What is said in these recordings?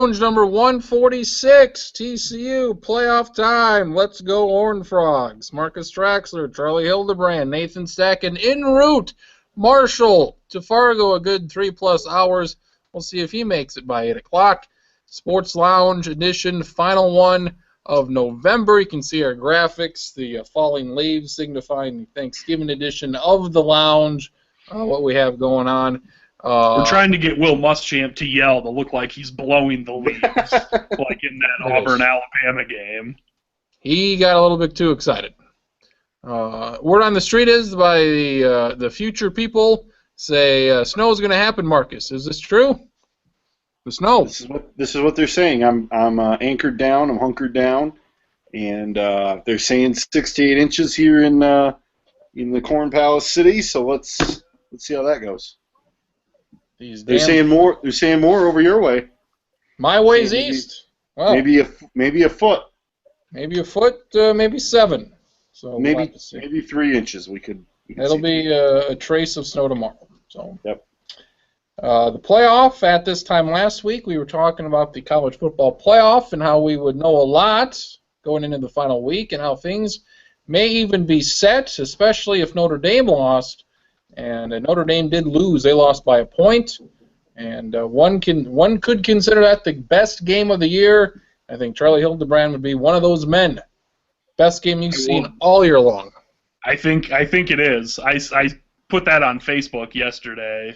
Number 146, TCU, playoff time. Let's go Horned Frogs. Marcus Traxler, Charlie Hildebrand, Nathan Stack, and en route, Marshall to Fargo, a good 3+ hours. We'll see if he makes it by 8 o'clock. Sports Lounge edition, final one of November. You can see our graphics, the falling leaves signifying the Thanksgiving edition of the lounge, what we have going on. We're trying to get Will Muschamp to yell to look like he's blowing the leaves, like in that Auburn-Alabama game. He got a little bit too excited. Word on the street is by the future people say snow is going to happen, Marcus. Is this true? The snow. This is what they're saying. I'm anchored down. I'm hunkered down, and they're saying 6 to 8 inches here in the Corn Palace City. So let's see how that goes. They're saying more over your way. My way's east. Well, maybe a foot. Maybe a foot. Maybe 7. So maybe 3 inches. It'll be a trace of snow tomorrow. So. Yep. The playoff, at this time last week, we were talking about the college football playoff and how we would know a lot going into the final week and how things may even be set, especially if Notre Dame lost. And Notre Dame did lose. They lost by a point. And one could consider that the best game of the year. I think Charlie Hildebrand would be one of those men. Best game you've seen all year long. I think it is. I put that on Facebook yesterday.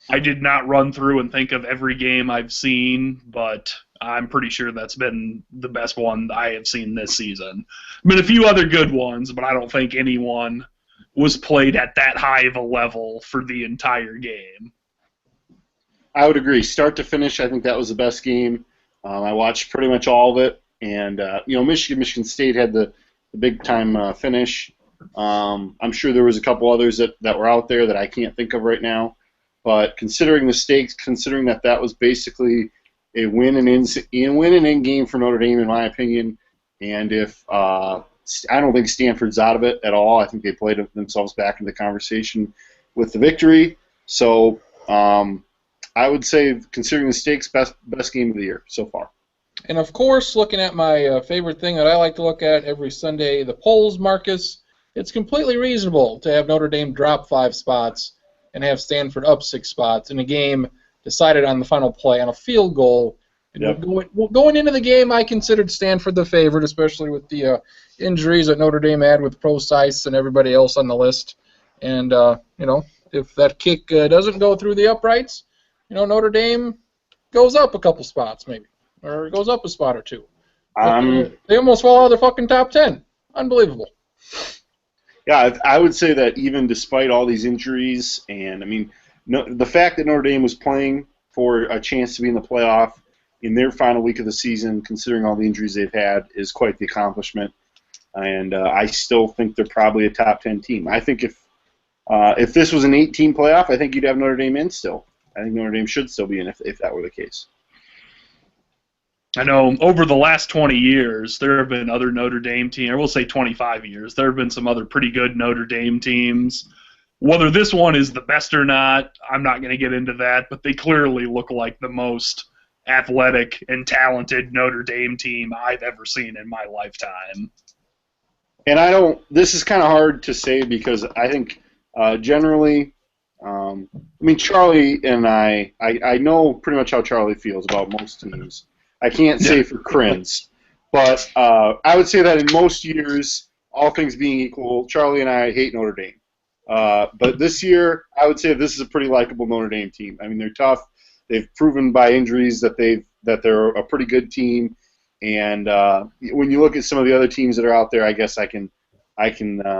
I did not run through and think of every game I've seen, but I'm pretty sure that's been the best one I have seen this season. Been a few other good ones, but I don't think anyone was played at that high of a level for the entire game. I would agree. Start to finish, I think that was the best game. I watched pretty much all of it, and Michigan State had the big-time finish. I'm sure there was a couple others that were out there that I can't think of right now. But considering the stakes, considering that was basically a win and in game for Notre Dame, in my opinion, and if I don't think Stanford's out of it at all. I think they played themselves back into the conversation with the victory. So I would say, considering the stakes, best game of the year so far. And, of course, looking at my favorite thing that I like to look at every Sunday, the polls, Marcus, it's completely reasonable to have Notre Dame drop 5 spots and have Stanford up 6 spots in a game decided on the final play on a field goal. Yep. Going into the game, I considered Stanford the favorite, especially with the injuries that Notre Dame had with Procyse and everybody else on the list. And, if that kick doesn't go through the uprights, Notre Dame goes up a couple spots maybe, or goes up a spot or 2. They almost fall out of the fucking top 10. Unbelievable. Yeah, I would say that even despite all these injuries, and the fact that Notre Dame was playing for a chance to be in the playoff in their final week of the season, considering all the injuries they've had, is quite the accomplishment. And I still think they're probably a top 10 team. I think if this was an 8-team playoff, I think you'd have Notre Dame in still. I think Notre Dame should still be in if that were the case. I know over the last 20 years, there have been other Notre Dame teams, or we'll say 25 years, there have been some other pretty good Notre Dame teams. Whether this one is the best or not, I'm not going to get into that, but they clearly look like the most athletic and talented Notre Dame team I've ever seen in my lifetime. And this is kind of hard to say because I think generally, Charlie and I know pretty much how Charlie feels about most teams. I can't say for Kriens, but I would say that in most years, all things being equal, Charlie and I hate Notre Dame. But this year, I would say this is a pretty likable Notre Dame team. They're tough. They've proven by injuries that they're a pretty good team. And when you look at some of the other teams that are out there, I guess I can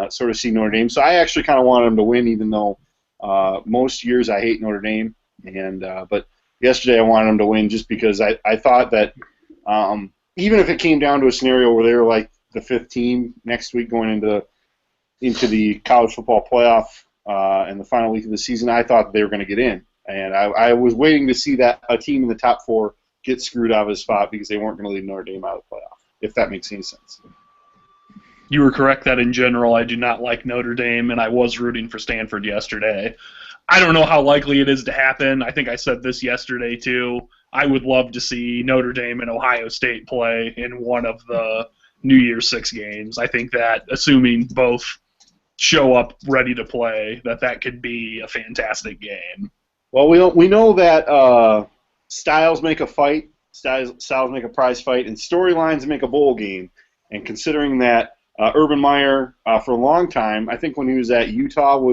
sort of see Notre Dame. So I actually kind of want them to win, even though most years I hate Notre Dame. But yesterday I wanted them to win just because I thought that even if it came down to a scenario where they were like the 5th team next week going into the college football playoff and the final week of the season, I thought they were going to get in. And I was waiting to see that a team in the top 4 get screwed out of his spot because they weren't going to leave Notre Dame out of the playoff, if that makes any sense. You were correct that in general I do not like Notre Dame, and I was rooting for Stanford yesterday. I don't know how likely it is to happen. I think I said this yesterday too. I would love to see Notre Dame and Ohio State play in one of the New Year's Six games. I think that, assuming both show up ready to play, that could be a fantastic game. Well, we know that styles make a fight, styles make a prize fight, and storylines make a bowl game. And considering that Urban Meyer, for a long time, I think when he was at Utah,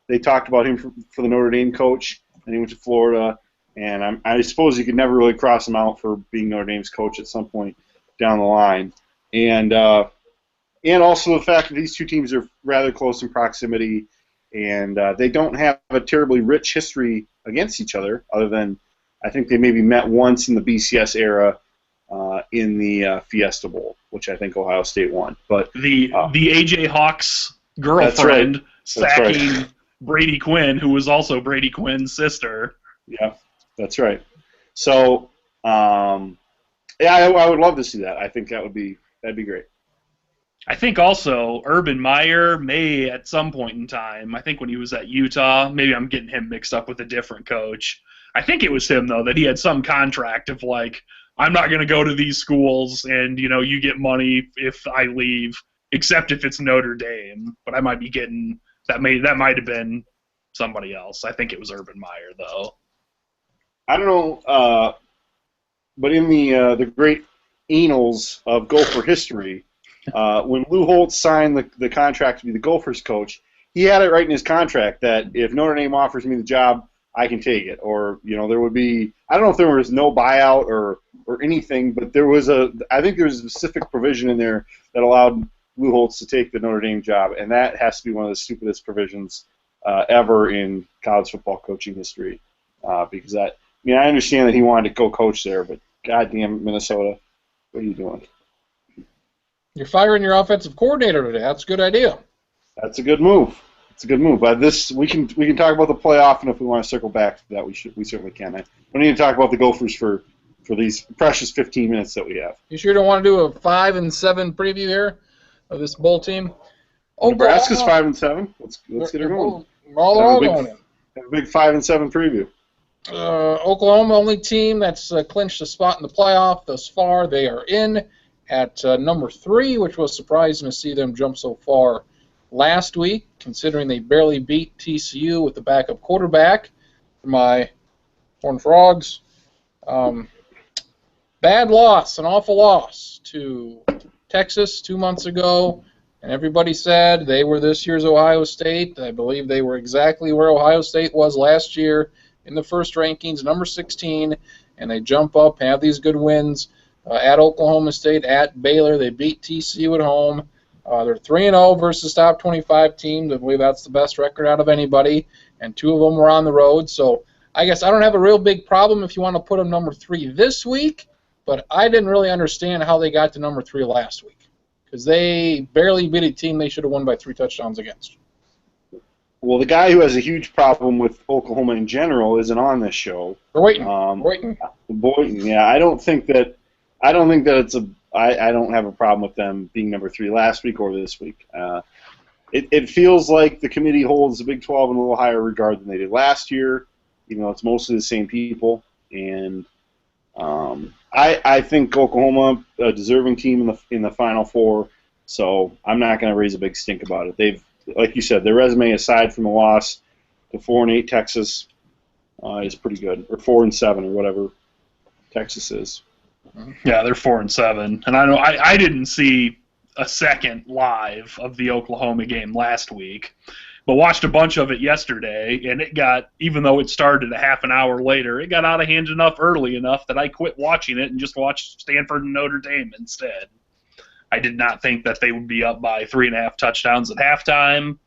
they talked about him for the Notre Dame coach, and he went to Florida. And I suppose you could never really cross him out for being Notre Dame's coach at some point down the line. And also the fact that these two teams are rather close in proximity, and they don't have a terribly rich history against each other, other than I think they maybe met once in the BCS era in the Fiesta Bowl, which I think Ohio State won. But the A.J. Hawk's girlfriend sacking Brady Quinn, who was also Brady Quinn's sister. Yeah, that's right. So, I would love to see that. I think that'd be great. I think also Urban Meyer may at some point in time, I think when he was at Utah, maybe I'm getting him mixed up with a different coach. I think it was him, though, that he had some contract of like, I'm not going to go to these schools and, you get money if I leave, except if it's Notre Dame. But I might be getting, that might have been somebody else. I think it was Urban Meyer, though. I don't know, but in the great annals of Gopher history, when Lou Holtz signed the contract to be the Gophers coach, he had it right in his contract that if Notre Dame offers me the job, I can take it. Or, there would be, I don't know if there was no buyout or anything, but I think there was a specific provision in there that allowed Lou Holtz to take the Notre Dame job, and that has to be one of the stupidest provisions ever in college football coaching history. Because I understand that he wanted to go coach there, but goddamn Minnesota, what are you doing? You're firing your offensive coordinator today. That's a good idea. That's a good move. It's a good move. But we can talk about the playoff, and if we want to circle back to that, we certainly can. I don't need to talk about the Gophers for these precious 15 minutes that we have. You sure don't want to do a 5-7 preview here of this bowl team? Nebraska's 5-7. Let's get her going. We're all going in. Have a big 5-7 preview. Oklahoma, only team that's clinched a spot in the playoff thus far. They are in at number 3, which was surprising to see them jump so far last week, considering they barely beat TCU with the backup quarterback. For my Horned Frogs, bad loss, an awful loss to Texas 2 months ago, and everybody said they were this year's Ohio State. I believe they were exactly where Ohio State was last year in the first rankings, number 16, and they jump up, have these good wins at Oklahoma State, at Baylor. They beat TCU at home. They're 3-0 versus top 25 teams. I believe that's the best record out of anybody, and 2 of them were on the road. So I guess I don't have a real big problem if you want to put them number 3 this week, but I didn't really understand how they got to number 3 last week because they barely beat a team they should have won by 3 touchdowns against. Well, the guy who has a huge problem with Oklahoma in general isn't on this show. Boynton. Boynton. Yeah, I don't think that it's a. I don't have a problem with them being number 3 last week or this week. It feels like the committee holds the Big 12 in a little higher regard than they did last year, even though it's mostly the same people. And I think Oklahoma, a deserving team in the Final Four, so I'm not going to raise a big stink about it. They've, like you said, their resume aside from the loss to 4-8 Texas is pretty good, or 4-7 or whatever Texas is. Yeah, they're 4-7, and I didn't see a second live of the Oklahoma game last week, but watched a bunch of it yesterday, and it got, even though it started a half an hour later, it got out of hand early enough that I quit watching it and just watched Stanford and Notre Dame instead. I did not think that they would be up by 3.5 touchdowns at halftime,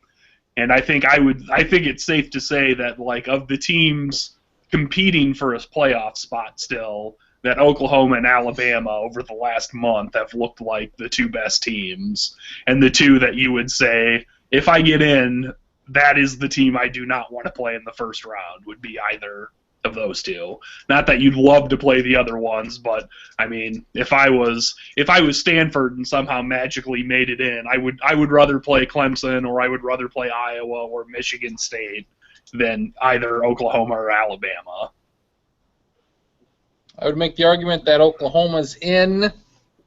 and I think it's safe to say that, like, of the teams competing for a playoff spot still, that Oklahoma and Alabama over the last month have looked like the 2 best teams, and the 2 that you would say, if I get in, that is the team I do not want to play in the first round, would be either of those 2. Not that you'd love to play the other ones, but I mean, if I was Stanford and somehow magically made it in, I would rather play Clemson, or I would rather play Iowa or Michigan State than either Oklahoma or Alabama. I would make the argument that Oklahoma's in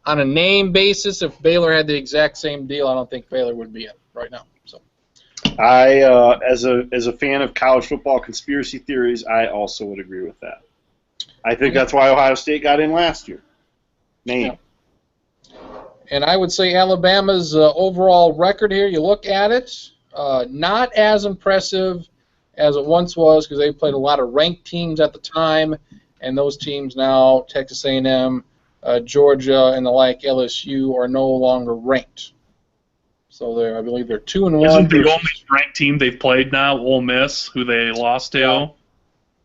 on a name basis. If Baylor had the exact same deal, I don't think Baylor would be in right now. So, as a fan of college football conspiracy theories, I also would agree with that. I think that's why Ohio State got in last year. Name. Yeah. And I would say Alabama's overall record here, you look at it, not as impressive as it once was because they played a lot of ranked teams at the time, and those teams now, Texas A&M, Georgia, and the like, LSU, are no longer ranked. So I believe they're 2-1. Isn't the only ranked team they've played now Ole Miss, who they lost to? Yeah.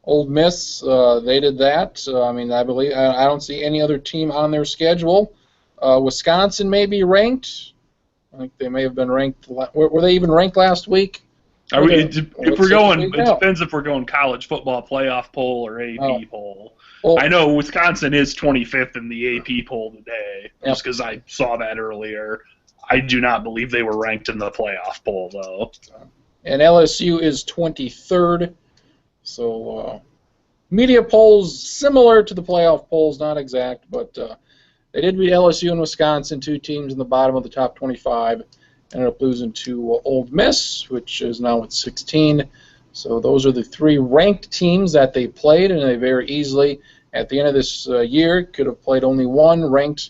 Ole Miss, they did that. I believe I don't see any other team on their schedule. Wisconsin may be ranked. I think they may have been ranked. Were they even ranked last week? It depends if we're going college football playoff poll or AP poll. Well, I know Wisconsin is 25th in the AP poll today, just because I saw that earlier. I do not believe they were ranked in the playoff poll, though. And LSU is 23rd. So media polls similar to the playoff polls, not exact, but they did beat LSU and Wisconsin, two teams in the bottom of the top 25. Ended up losing to Ole Miss, which is now at 16. So those are the three ranked teams that they played, and they very easily, at the end of this year, could have played only one ranked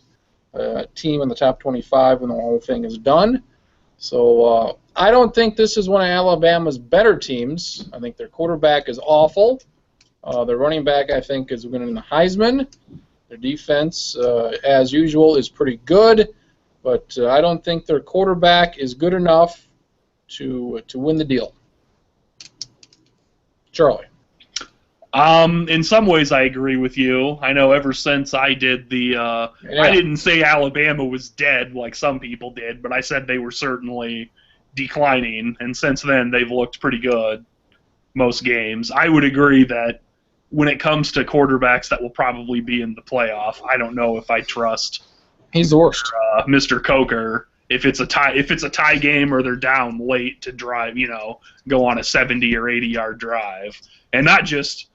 team in the top 25 when the whole thing is done. So I don't think this is one of Alabama's better teams. I think their quarterback is awful. Their running back, I think, is winning the Heisman. Their defense, as usual, is pretty good. But I don't think their quarterback is good enough to win the deal. Charlie. In some ways, I agree with you. I know ever since I did I didn't say Alabama was dead like some people did, but I said they were certainly declining, and since then they've looked pretty good most games. I would agree that when it comes to quarterbacks that will probably be in the playoff, I don't know if I trust. He's the worst. Mr. Coker, if it's a tie game or they're down late to drive, go on a 70 or 80-yard drive, and not just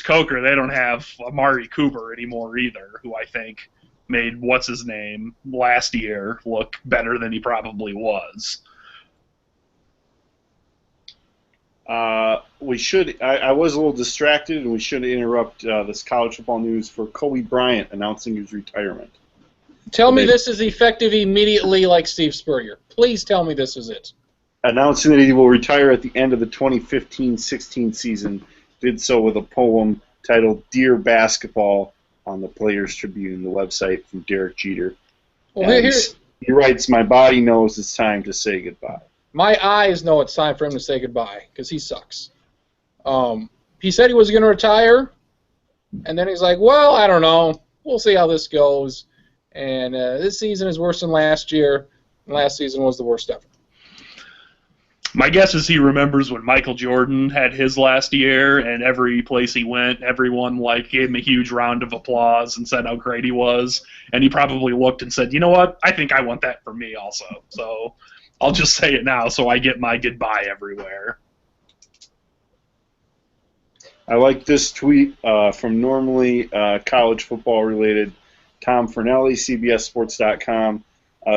Coker. They don't have Amari Cooper anymore either, who I think made what's his name last year look better than he probably was. We should. I was a little distracted, and we should interrupt this college football news for Kobe Bryant announcing his retirement. Tell me this is effective immediately like Steve Spurrier. Please tell me this is it. Announcing that he will retire at the end of the 2015-16 season, did so with a poem titled Dear Basketball on the Players Tribune, the website from Derek Jeter. Well, he writes, "My body knows it's time to say goodbye." My eyes know it's time for him to say goodbye because he sucks. He said he was going to retire, and then he's like, well, I don't know. We'll see how this goes. And this season is worse than last year, and last season was the worst ever. My guess is he remembers when Michael Jordan had his last year, and every place he went, everyone gave him a huge round of applause and said how great he was. And he probably looked and said, you know what, I think I want that for me also. So I'll just say it now so I get my goodbye everywhere. I like this tweet from normally college football related Tom Fernelli, CBSSports.com,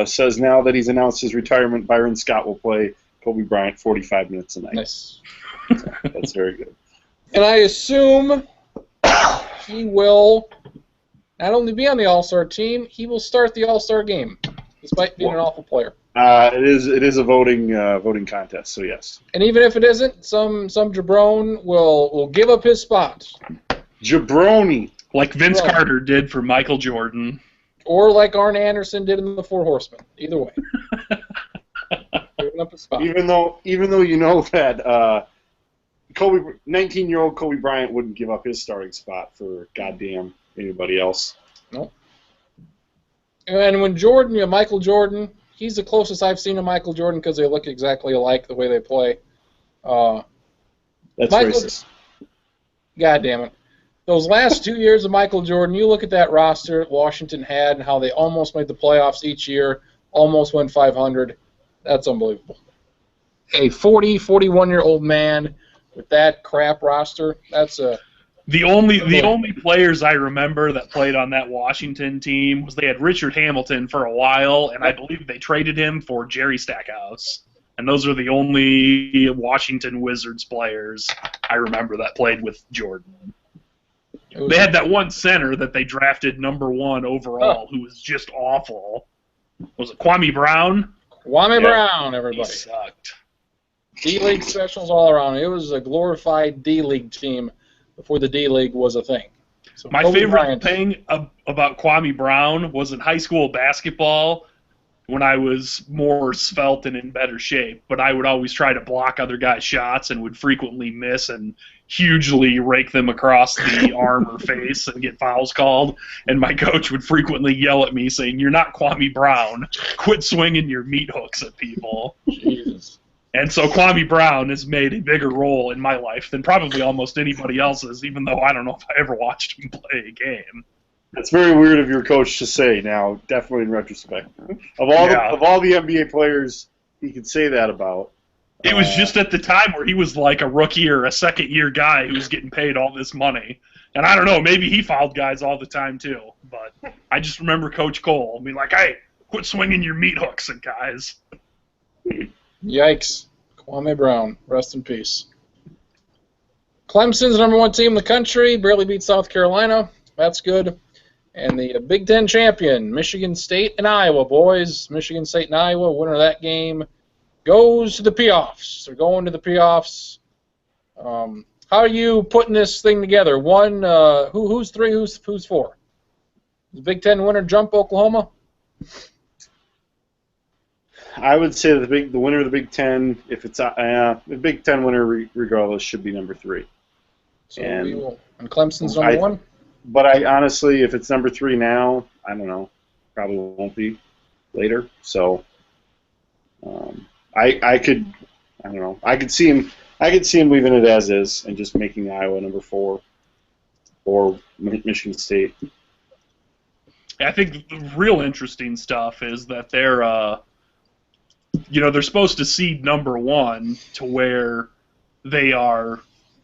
says now that he's announced his retirement, Byron Scott will play Kobe Bryant 45 minutes a night. Nice. That's very good. And I assume he will not only be on the All-Star team, he will start the All-Star game, despite being an awful player. It is a voting contest, so yes. And even if it isn't, some jabron will give up his spot. Jabroni. Like Vince Carter did for Michael Jordan. Or like Arn Anderson did in the Four Horsemen. Either way. Giving up his spot. Even though you know that 19-year-old Kobe Bryant wouldn't give up his starting spot for goddamn anybody else. Nope. And when Michael Jordan, he's the closest I've seen to Michael Jordan because they look exactly alike the way they play. That's racist. God damn it. Those last 2 years of Michael Jordan, you look at that roster Washington had and how they almost made the playoffs each year, almost went 500. That's unbelievable. A 41-year-old man with that crap roster, that's a The only players I remember that played on that Washington team was they had Richard Hamilton for a while, and I believe they traded him for Jerry Stackhouse. And those are the only Washington Wizards players I remember that played with Jordan. They had that one center that they drafted #1 overall who was just awful. Was it Kwame Brown? Kwame Brown, everybody. He sucked. D-League specials all around. It was a glorified D-League team before the D-League was a thing. So my favorite thing about Kwame Brown was in high school basketball when I was more svelte and in better shape, but I would always try to block other guys' shots and would frequently miss and hugely rake them across the arm or face and get fouls called, and my coach would frequently yell at me saying, "You're not Kwame Brown. Quit swinging your meat hooks at people." Jesus. And so Kwame Brown has made a bigger role in my life than probably almost anybody else's, even though I don't know if I ever watched him play a game. That's very weird of your coach to say now, definitely in retrospect. Of all the NBA players he could say that about. It was just at the time where he was like a rookie or a second-year guy who was getting paid all this money. And I don't know, maybe he fouled guys all the time too. But I just remember Coach Cole being like, "Hey, quit swinging your meat hooks at guys." Yikes. Kwame Brown, rest in peace. Clemson's #1 team in the country, barely beat South Carolina. That's good. And the Big Ten champion, Michigan State and Iowa, boys. Michigan State and Iowa, winner of that game, goes to the playoffs. They're going to the playoffs. How are you putting this thing together? One, who's 3, who's 4? Does the Big Ten winner jump Oklahoma? I would say that the winner of the Big Ten, if it's the Big Ten winner regardless, should be #3. So and Clemson's #1? But I honestly, if it's #3 now, I don't know. Probably won't be later. So I don't know. I could see him leaving it as is and just making Iowa #4 or Michigan State. I think the real interesting stuff is that they're supposed to seed #1 to where they are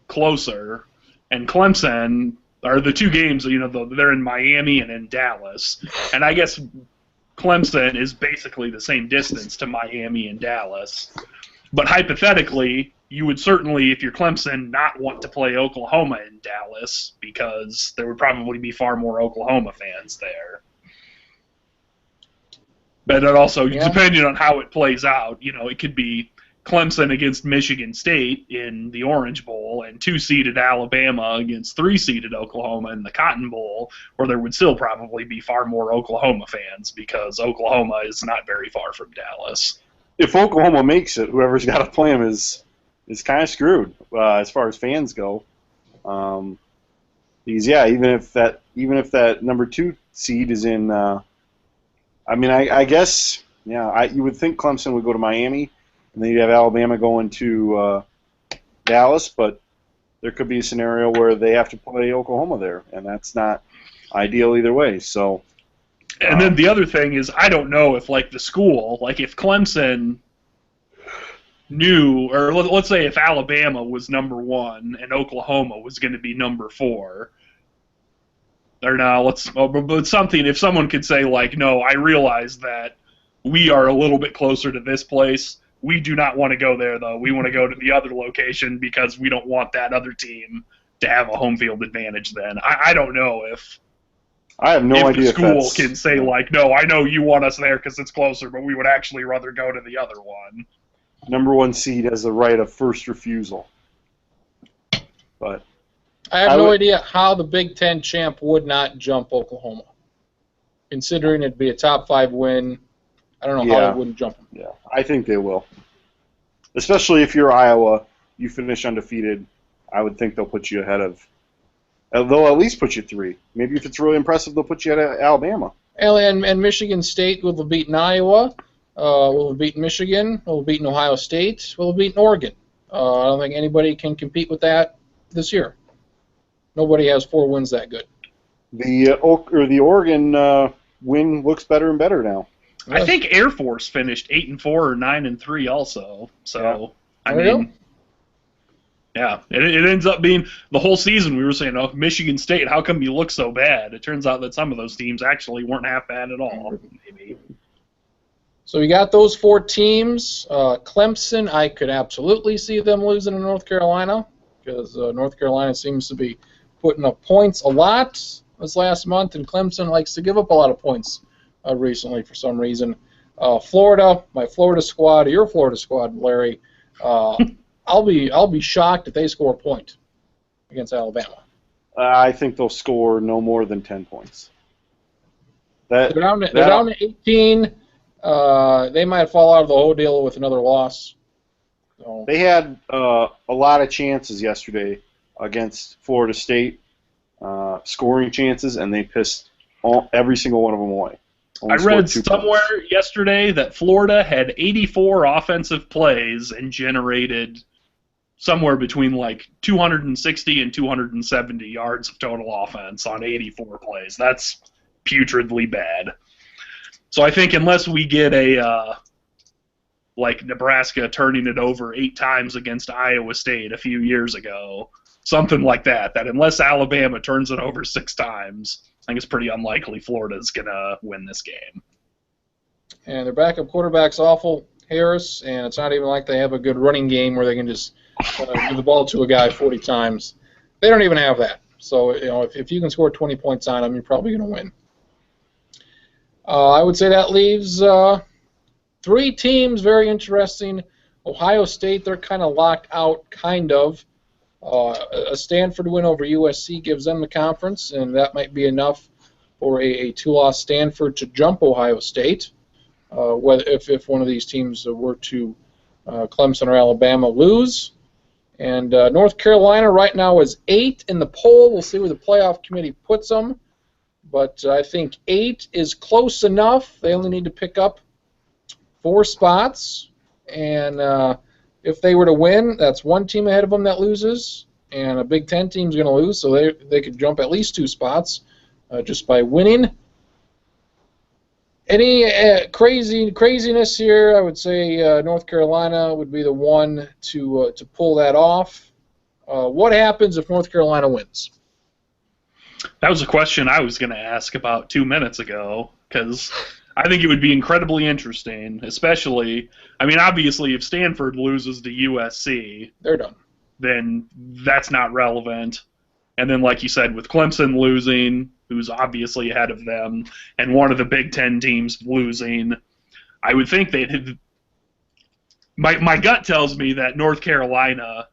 closer, and Clemson are the two games, they're in Miami and in Dallas, and I guess Clemson is basically the same distance to Miami and Dallas, but hypothetically, you would certainly, if you're Clemson, not want to play Oklahoma in Dallas because there would probably be far more Oklahoma fans there. But it also, depending on how it plays out, it could be Clemson against Michigan State in the Orange Bowl and 2-seeded Alabama against 3-seeded Oklahoma in the Cotton Bowl, where there would still probably be far more Oklahoma fans because Oklahoma is not very far from Dallas. If Oklahoma makes it, whoever's got to play them is kind of screwed as far as fans go. Because even if that #2 seed is in, I guess you would think Clemson would go to Miami. And then you'd have Alabama going to Dallas, but there could be a scenario where they have to play Oklahoma there, and that's not ideal either way. So, and then the other thing is, I don't know if the school, if Clemson knew, or let's say if Alabama was #1 and Oklahoma was going to be #4. Or no, but something. If someone could say no, I realize that we are a little bit closer to this place. We do not want to go there, though. We want to go to the other location because we don't want that other team to have a home field advantage then. I don't know if I have no idea the school can say, no, I know you want us there because it's closer, but we would actually rather go to the other one. #1 seed has the right of first refusal. But I have no idea how the Big Ten champ would not jump Oklahoma. Considering it'd be a top 5 win, I don't know how they wouldn't jump them. Yeah, I think they will. Especially if you're Iowa, you finish undefeated, I would think they'll put you ahead of. They'll at least put you 3. Maybe if it's really impressive, they'll put you ahead of Alabama. And Michigan State will have beaten Iowa, will have beaten Michigan, will have beaten Ohio State, will have beaten Oregon. I don't think anybody can compete with that this year. Nobody has 4 wins that good. The Oregon win looks better and better now. Really? I think Air Force finished 8-4 or 9-3 also. So I mean, Yeah, it ends up being the whole season. We were saying, oh, Michigan State, how come you look so bad? It turns out that some of those teams actually weren't half bad at all. Maybe. So you got those 4 teams. Clemson, I could absolutely see them losing to North Carolina because North Carolina seems to be putting up points a lot this last month, and Clemson likes to give up a lot of points recently for some reason. Florida, my Florida squad, your Florida squad, Larry. I'll be shocked if they score a point against Alabama. I think they'll score no more than 10 points. They're down to 18. They might fall out of the whole deal with another loss. So. They had a lot of chances yesterday against Florida State, scoring chances, and they pissed every single one of them away. I read somewhere yesterday that Florida had 84 offensive plays and generated somewhere between like 260 and 270 yards of total offense on 84 plays. That's putridly bad. So I think unless we get a like Nebraska turning it over 8 times against Iowa State a few years ago, something like that unless Alabama turns it over 6 times, I think it's pretty unlikely Florida's going to win this game. And their backup quarterback's awful, Harris, and it's not even like they have a good running game where they can just give the ball to a guy 40 times. They don't even have that. So, if you can score 20 points on them, you're probably going to win. I would say that leaves 3 teams very interesting. Ohio State, they're kind of locked out, kind of. A Stanford win over USC gives them the conference, and that might be enough for a 2-loss Stanford to jump Ohio State. If one of these teams were to Clemson or Alabama lose. And North Carolina right now is 8 in the poll. We'll see where the playoff committee puts them. But I think 8 is close enough. They only need to pick up 4 spots. And if they were to win, that's 1 team ahead of them that loses. And a Big Ten team's going to lose, so they could jump at least 2 spots just by winning. Any craziness here? I would say North Carolina would be the one to pull that off. What happens if North Carolina wins? That was a question I was going to ask about 2 minutes ago, because I think it would be incredibly interesting, especially, obviously if Stanford loses to USC, they're done. Then that's not relevant. And then, like you said, with Clemson losing, who's obviously ahead of them, and one of the Big Ten teams losing, I would think they'd have... My gut tells me that North Carolina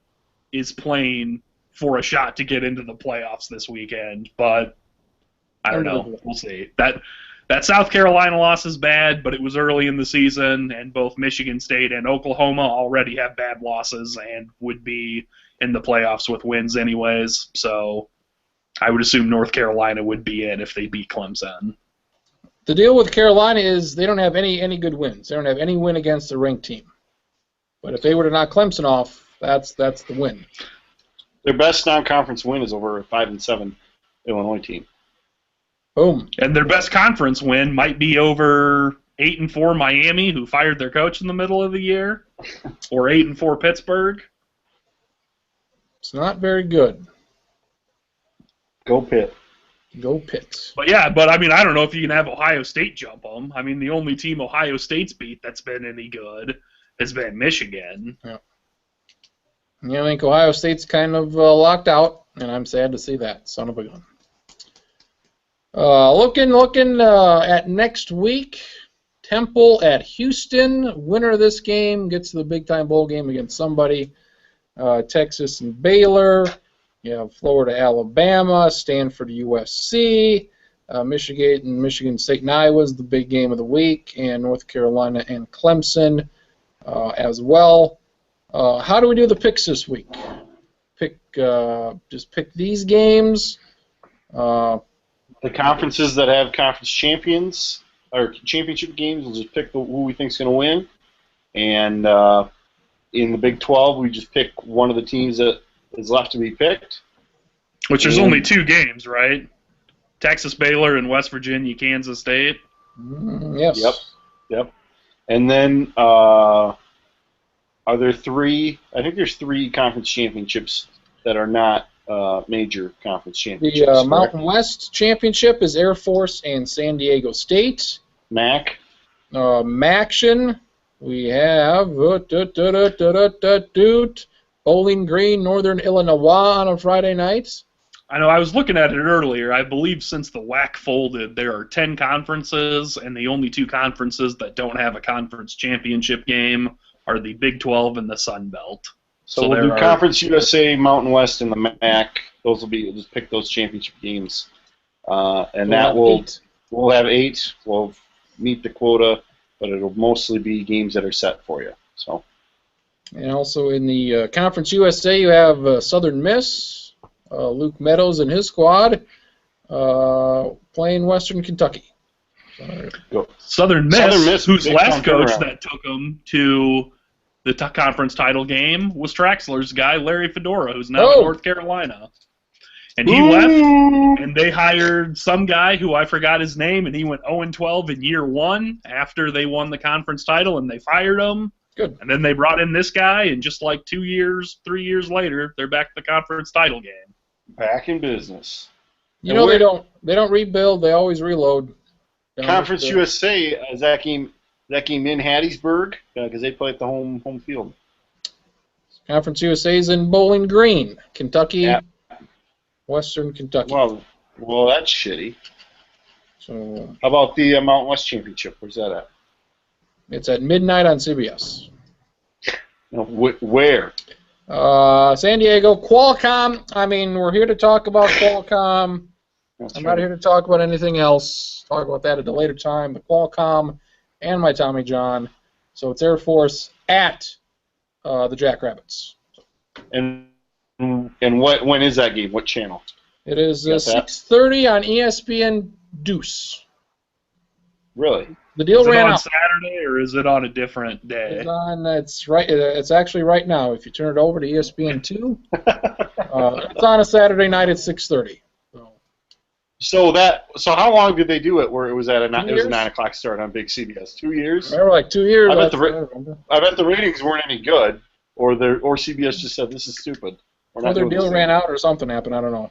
is playing for a shot to get into the playoffs this weekend, but I don't know. We'll see. That South Carolina loss is bad, but it was early in the season, and both Michigan State and Oklahoma already have bad losses and would be in the playoffs with wins anyways, so I would assume North Carolina would be in if they beat Clemson. The deal with Carolina is they don't have any good wins. They don't have any win against a ranked team. But if they were to knock Clemson off, that's the win. Their best non-conference win is over a 5-7 Illinois team. Boom. And their best conference win might be over 8-4 Miami, who fired their coach in the middle of the year, or 8-4 Pittsburgh. It's not very good. Go Pitt. Go Pitt. But I don't know if you can have Ohio State jump them. The only team Ohio State's beat that's been any good has been Michigan. Yeah. I think Ohio State's kind of locked out, and I'm sad to see that. Son of a gun. Looking at next week, Temple at Houston. Winner of this game gets to the big-time bowl game against somebody. Texas and Baylor. You have Florida, Alabama, Stanford, USC, Michigan State and Iowa is the big game of the week, and North Carolina and Clemson as well. How do we do the picks this week? Just pick these games. The conferences that have conference champions or championship games, we'll just pick who we think is going to win. And in the Big 12, we just pick one of the teams that is left to be picked. Which there's only 2 games, right? Texas, Baylor, and West Virginia, Kansas State. Yes. Yep. And then Are there three? I think there's three conference championships that are not major conference championships. The Mountain West Championship is Air Force and San Diego State. MAC. Maction, we have Bowling Green, Northern Illinois on a Friday night. I know I was looking at it earlier. I believe since the WAC folded, there are 10 conferences, and the only 2 conferences that don't have a conference championship game are the Big 12 and the Sun Belt. So we'll do Conference USA, Mountain West, and the MAC. Those will be, we'll just pick those championship games. And that we'll have 8. We'll meet the quota, but it'll mostly be games that are set for you. So. And also in the Conference USA, you have Southern Miss, Luke Meadows and his squad playing Western Kentucky. Southern Miss, whose last coach that took them to the conference title game was Traxler's guy, Larry Fedora, who's now in North Carolina. And he left, and they hired some guy who I forgot his name, and he went 0-12 in year 1 after they won the conference title, and they fired him. Good. And then they brought in this guy, and just like 2 years, 3 years later, they're back to the conference title game. Back in business. You know, they don't rebuild, they always reload. Conference USA, is that game in Hattiesburg? Because they play at the home field. Conference USA is in Bowling Green, Kentucky, Western Kentucky. Well, that's shitty. So how about the Mountain West Championship? Where's that at? It's at midnight on CBS. No, where? San Diego. Qualcomm. I mean, we're here to talk about Qualcomm. I'm not here to talk about anything else. Talk about that at a later time. But Qualcomm and my Tommy John. So it's Air Force at the Jackrabbits. And when is that game? What channel? It is 6:30 on ESPN Deuce. Really? The deal ran out. Is it on Saturday or is it on a different day? It's actually right now. If you turn it over to ESPN2, it's on a Saturday night at 6:30. So how long did they do it? Where it was at a 9 o'clock start on Big CBS? 2 years. They were like 2 years. I bet the ratings weren't any good, or CBS just said this is stupid. Or their deal ran out, or something happened. I don't know.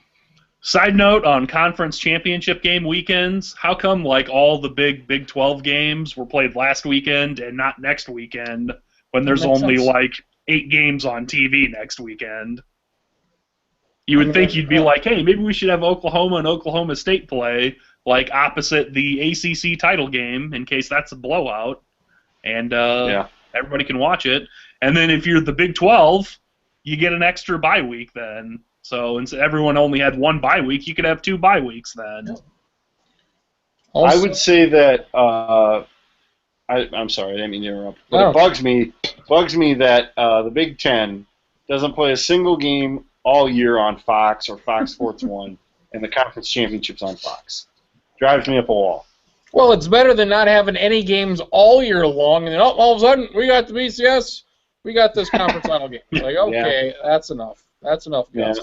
Side note on conference championship game weekends, how come like all the Big 12 games were played last weekend and not next weekend when there's only like 8 games on TV next weekend? You would think you'd be like, hey, maybe we should have Oklahoma and Oklahoma State play like opposite the ACC title game in case that's a blowout, and everybody can watch it. And then if you're the Big 12, you get an extra bye week then. So instead everyone only had 1 bye week, you could have 2 bye weeks then. I would say that I'm sorry, I didn't mean to interrupt. But it bugs me that the Big Ten doesn't play a single game all year on Fox or Fox Sports 1, and the conference championships on Fox. Drives me up a wall. Well, it's better than not having any games all year long, and then all of a sudden we got the BCS, we got this conference title game. Like, okay, that's enough. That's enough, guys.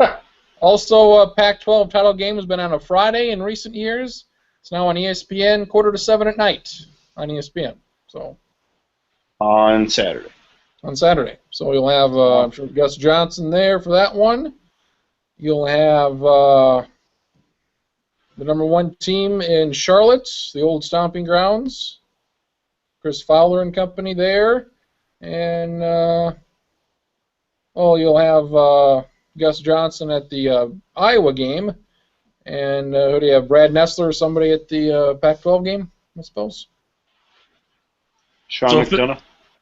Yeah. Also, Pac-12 title game has been on a Friday in recent years. It's now on ESPN, 6:45 at night on ESPN. So on Saturday. On Saturday. So you'll have, I'm sure, Gus Johnson there for that one. You'll have the number 1 team in Charlotte, the old stomping grounds. Chris Fowler and company there. And, you'll have Gus Johnson at the Iowa game. And who do you have? Brad Nessler or somebody at the Pac-12 game, I suppose? Sean McDonough.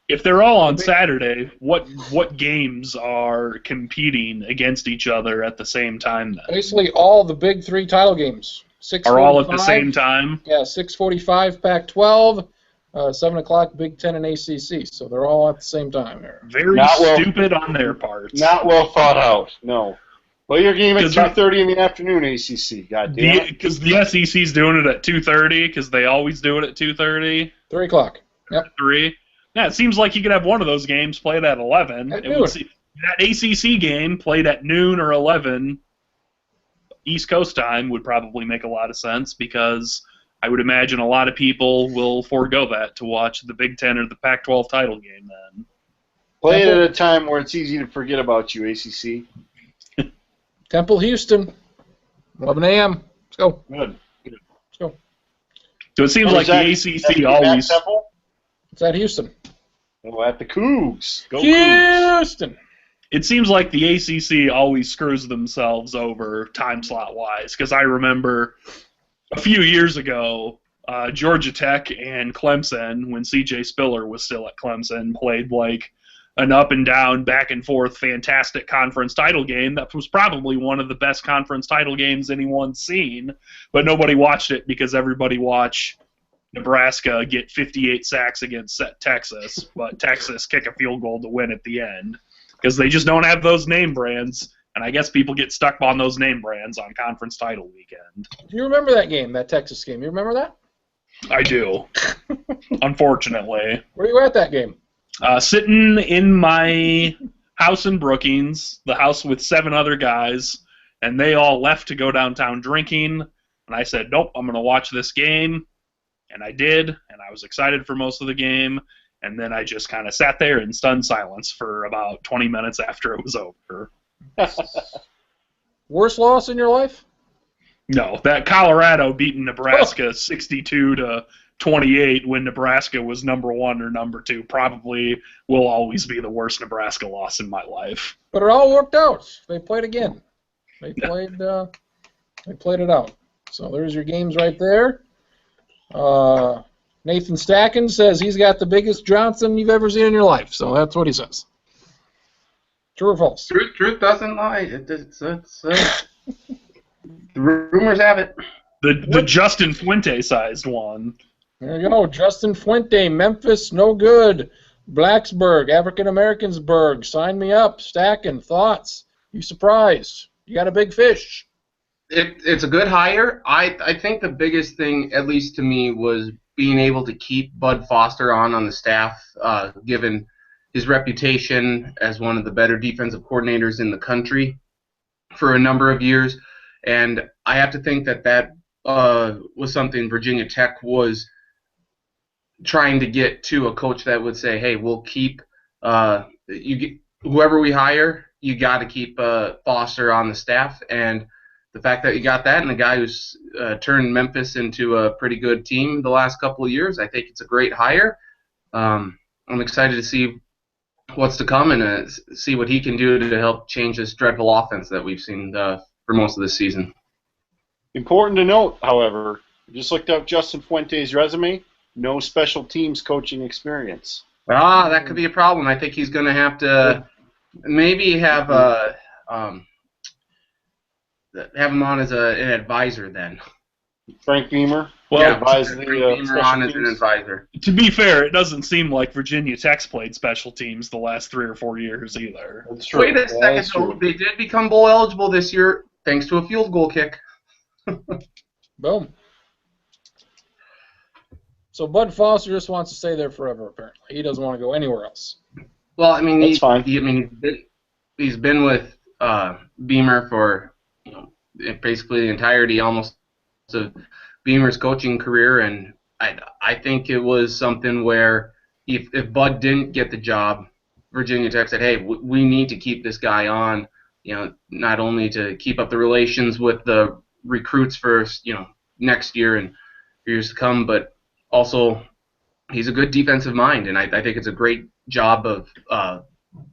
If they're all on Saturday, what games are competing against each other at the same time then? Basically all the big 3 title games. Are all at the same time? Yeah, 6:45 Pac-12, 7 o'clock Big Ten and ACC. So they're all at the same time here. Very stupid on their part. Not well thought out, no. Well, your game at 2:30 in the afternoon, ACC. Goddamn. Because the SEC's doing it at 2:30 because they always do it at 2:30. 3 o'clock. Yep. 3. Yeah, it seems like you could have one of those games played at 11. At noon. That ACC game played at noon or 11 East Coast time would probably make a lot of sense because I would imagine a lot of people will forego that to watch the Big Ten or the Pac-12 title game then. Play it at a time where it's easy to forget about you, ACC. Temple, Houston, 11 a.m. Let's go. Good. Let's go. So it seems like the ACC always. Temple? It's at Houston. Oh, at the Cougs. Go Cougs. Houston. It seems like the ACC always screws themselves over time slot wise, because I remember a few years ago, Georgia Tech and Clemson, when C.J. Spiller was still at Clemson, played like an up and down, back and forth, fantastic conference title game. That was probably one of the best conference title games anyone's seen, but nobody watched it because everybody watched Nebraska get 58 sacks against Texas, but Texas kick a field goal to win at the end because they just don't have those name brands. And I guess people get stuck on those name brands on conference title weekend. Do you remember that game, that Texas game? You remember that? I do, unfortunately. Where were you at that game? Sitting in my house in Brookings, the house with 7 other guys, and they all left to go downtown drinking. And I said, nope, I'm going to watch this game. And I did, and I was excited for most of the game. And then I just kind of sat there in stunned silence for about 20 minutes after it was over. Worst loss in your life? No, that Colorado beating Nebraska 62-28 when Nebraska was number 1 or number 2 probably will always be the worst Nebraska loss in my life. But it all worked out. They played again. They played it out. So there's your games right there. Nathan Stacken says he's got the biggest Johnson you've ever seen in your life. So that's what he says. True or false? Truth doesn't lie. The rumors have it. The Justin Fuente sized one. There you go. Justin Fuente, Memphis, no good. Blacksburg, African Americansburg, sign me up. Stacken, thoughts? You surprised? You got a big fish. It's a good hire. I think the biggest thing, at least to me, was being able to keep Bud Foster on the staff, given his reputation as one of the better defensive coordinators in the country for a number of years. And I have to think that was something Virginia Tech was trying to get to, a coach that would say, hey, we'll keep whoever we hire, you got to keep Foster on the staff. And the fact that you got that, and the guy who's turned Memphis into a pretty good team the last couple of years, I think it's a great hire. I'm excited to see what's to come and see what he can do to help change this dreadful offense that we've seen for most of this season. Important to note, however, I just looked up Justin Fuente's resume. No special teams coaching experience. That could be a problem. I think he's going to have to maybe have him on as an advisor then. Frank Beamer. Well, advised Frank Beamer on as an advisor. To be fair, it doesn't seem like Virginia Tech's played special teams the last 3 or 4 years either. That's true. Wait a second, though. They did become bowl eligible this year thanks to a field goal kick. Boom. So Bud Foster just wants to stay there forever, apparently. He doesn't want to go anywhere else. Well, I mean, That's fine. He's been with Beamer for basically the entirety almost of Beamer's coaching career, and I think it was something where if Bud didn't get the job, Virginia Tech said, hey, we need to keep this guy on, not only to keep up the relations with the recruits for next year and years to come, but also he's a good defensive mind, and I think it's a great job of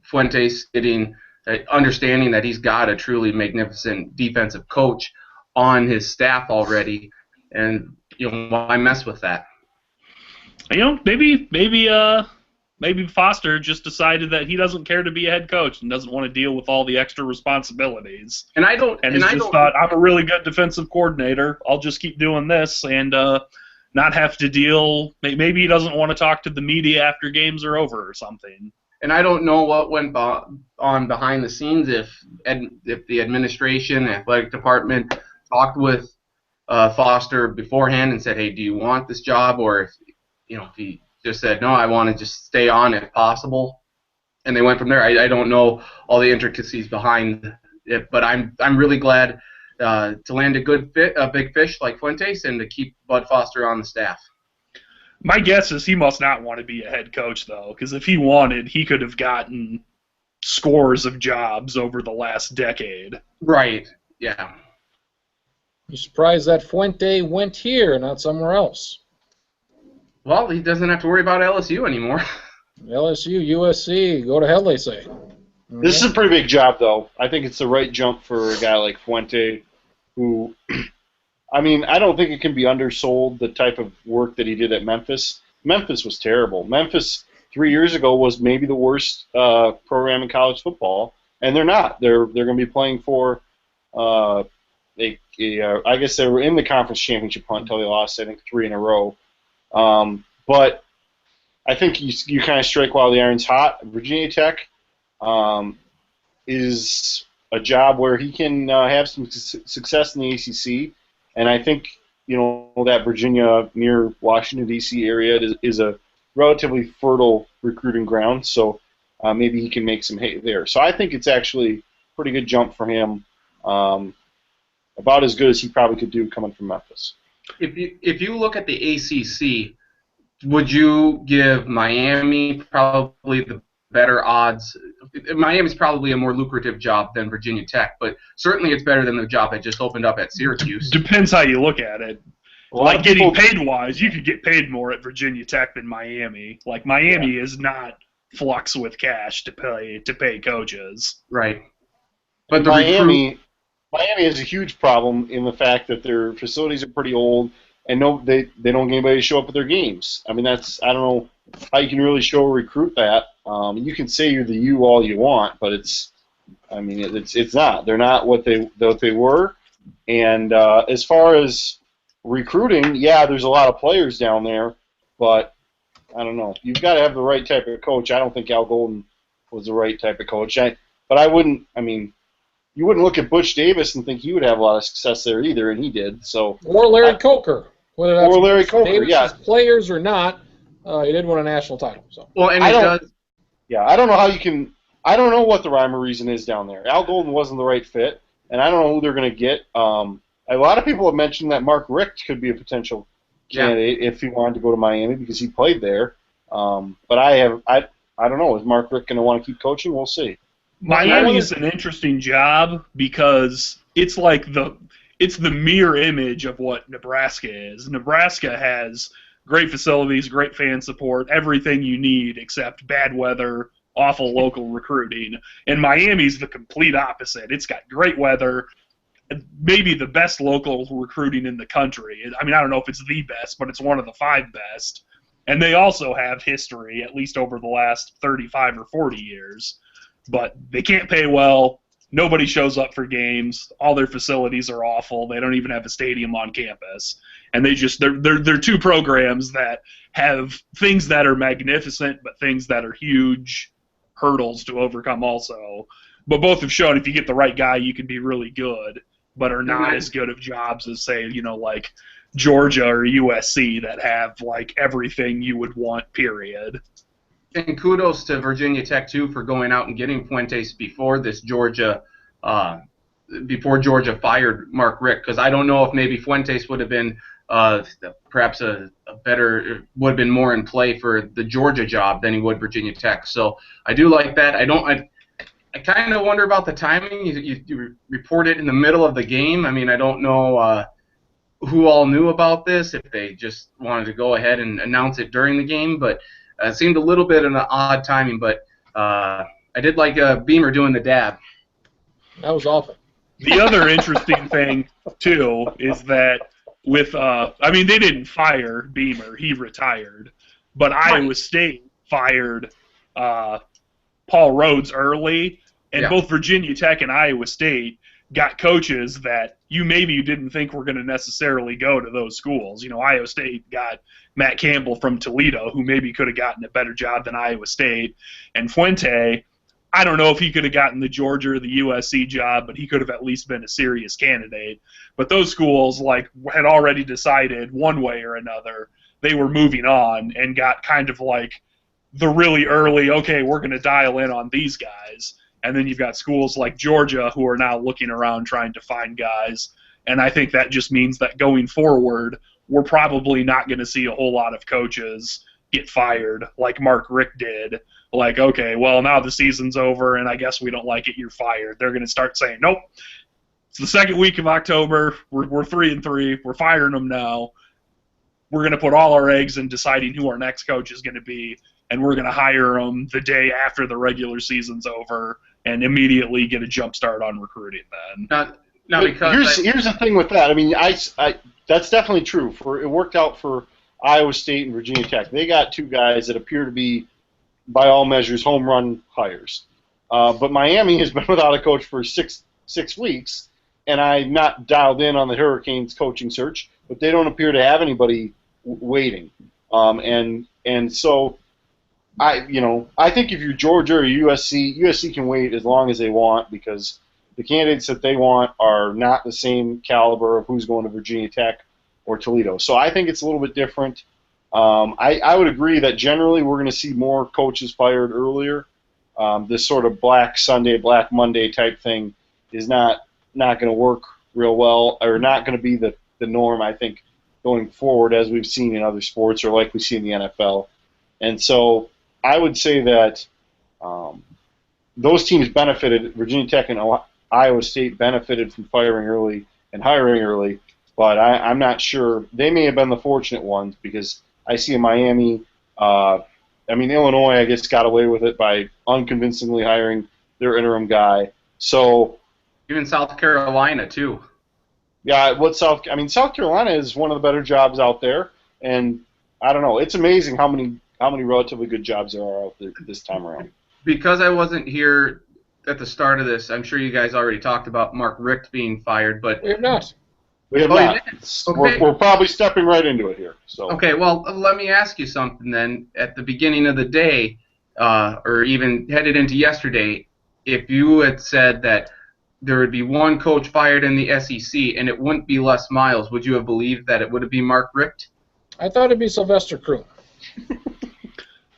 Fuentes understanding that he's got a truly magnificent defensive coach on his staff already, and why mess with that? Maybe Foster just decided that he doesn't care to be a head coach and doesn't want to deal with all the extra responsibilities. And thought, I'm a really good defensive coordinator. I'll just keep doing this and not have to deal. Maybe he doesn't want to talk to the media after games are over or something. And I don't know what went on behind the scenes, if the administration, the athletic department talked with Foster beforehand and said, hey, do you want this job? Or if he just said, no, I want to just stay on if possible. And they went from there. I don't know all the intricacies behind it, but I'm really glad to land a big fish like Fuentes and to keep Bud Foster on the staff. My guess is he must not want to be a head coach, though, because if he wanted, he could have gotten scores of jobs over the last decade. Right. Yeah. You surprised that Fuente went here, not somewhere else? Well, he doesn't have to worry about LSU anymore. LSU, USC, go to hell, they say. This is a pretty big job, though. I think it's the right jump for a guy like Fuente, who, I mean, I don't think it can be undersold, the type of work that he did at Memphis. Memphis was terrible. Memphis 3 years ago was maybe the worst program in college football, and they're not. They're going to be playing for I guess they were in the conference championship hunt until they lost, I think, 3 in a row. But I think you kind of strike while the iron's hot. Virginia Tech is a job where he can have some success in the ACC, and I think that Virginia near Washington D.C. area is a relatively fertile recruiting ground, so maybe he can make some hay there. So I think it's actually a pretty good jump for him, about as good as he probably could do coming from Memphis. If you look at the ACC, would you give Miami probably the better odds? Miami's probably a more lucrative job than Virginia Tech, but certainly it's better than the job that just opened up at Syracuse. Depends how you look at it. Like getting paid-wise, you could get paid more at Virginia Tech than Miami. Like Miami is not flux with cash to pay coaches. Right. But the Miami has a huge problem in the fact that their facilities are pretty old, and they don't get anybody to show up at their games. I mean, I don't know how you can really show a recruit that. You can say you're the U all you want, but it's not. They're not what they were. And as far as recruiting, yeah, there's a lot of players down there, but I don't know. You've got to have the right type of coach. I don't think Al Golden was the right type of coach. You wouldn't look at Butch Davis and think he would have a lot of success there either, and he did. So or Larry Coker. Whether that's Larry Coker, Davis's players or not, he did win a national title. So well, and Yeah, I don't know how you can. I don't know what the rhyme or reason is down there. Al Golden wasn't the right fit, and I don't know who they're going to get. A lot of people have mentioned that Mark Richt could be a potential candidate if he wanted to go to Miami because he played there. But I don't know. Is Mark Richt going to want to keep coaching? We'll see. Miami is an interesting job because it's the mirror image of what Nebraska is. Nebraska has great facilities, great fan support, everything you need except bad weather, awful local recruiting. And Miami's the complete opposite. It's got great weather, maybe the best local recruiting in the country. I mean, I don't know if it's the best, but it's one of the 5 best. And they also have history, at least over the last 35 or 40 years. But they can't pay well. Nobody shows up for games. All their facilities are awful. They don't even have a stadium on campus. And they're 2 programs that have things that are magnificent, but things that are huge hurdles to overcome also. But both have shown if you get the right guy, you can be really good, but are not as good of jobs as, say, like Georgia or USC that have, like, everything you would want, period. And kudos to Virginia Tech, too, for going out and getting Fuentes before Georgia fired Mark Richt, because I don't know if maybe Fuentes would have been perhaps a better, would have been more in play for the Georgia job than he would Virginia Tech. So I do like that. I kind of wonder about the timing. You report it in the middle of the game. I mean, I don't know who all knew about this, if they just wanted to go ahead and announce it during the game, but it seemed a little bit of an odd timing, but I did like Beamer doing the dab. That was awful. The other interesting thing, too, is that they didn't fire Beamer. He retired. But Iowa State fired Paul Rhodes early, and both Virginia Tech and Iowa State got coaches that you didn't think were going to necessarily go to those schools. Iowa State got Matt Campbell from Toledo, who maybe could have gotten a better job than Iowa State. And Fuente, I don't know if he could have gotten the Georgia or the USC job, but he could have at least been a serious candidate. But those schools had already decided one way or another they were moving on and got kind of like the really early, okay, we're going to dial in on these guys. And then you've got schools like Georgia who are now looking around trying to find guys. And I think that just means that going forward, we're probably not going to see a whole lot of coaches get fired like Mark Richt did. Like, okay, well, now the season's over, and I guess we don't like it, you're fired. They're going to start saying, nope, it's the second week of October, we're 3-3, we're firing them now. We're going to put all our eggs in deciding who our next coach is going to be, and we're going to hire them the day after the regular season's over and immediately get a jump start on recruiting then. Here's the thing with that. I mean, I that's definitely true. It worked out for Iowa State and Virginia Tech. They got two guys that appear to be, by all measures, home run hires. But Miami has been without a coach for six weeks, and I'm not dialed in on the Hurricanes coaching search, but they don't appear to have anybody waiting. And so I think if you're Georgia or USC can wait as long as they want, because the candidates that they want are not the same caliber of who's going to Virginia Tech or Toledo. So I think it's a little bit different. I would agree that generally we're going to see more coaches fired earlier. This sort of Black Sunday, Black Monday type thing is not going to work real well, or not going to be the norm, I think, going forward, as we've seen in other sports or like we see in the NFL. And so I would say that those teams benefited. Virginia Tech and Iowa State benefited from firing early and hiring early, but I'm not sure. They may have been the fortunate ones, because I see in Miami, Illinois, I guess, got away with it by unconvincingly hiring their interim guy. So even South Carolina too. Yeah, South Carolina is one of the better jobs out there, and I don't know. It's amazing how many relatively good jobs there are out there this time around. Because I wasn't here at the start of this, I'm sure you guys already talked about Mark Richt being fired, but We have not. We have not. Okay. We're probably stepping right into it here. So. Okay, well, let me ask you something then. At the beginning of the day, or even headed into yesterday, if you had said that there would be one coach fired in the SEC and it wouldn't be Les Miles, would you have believed that it would have been Mark Richt? I thought it'd be Sylvester Croom.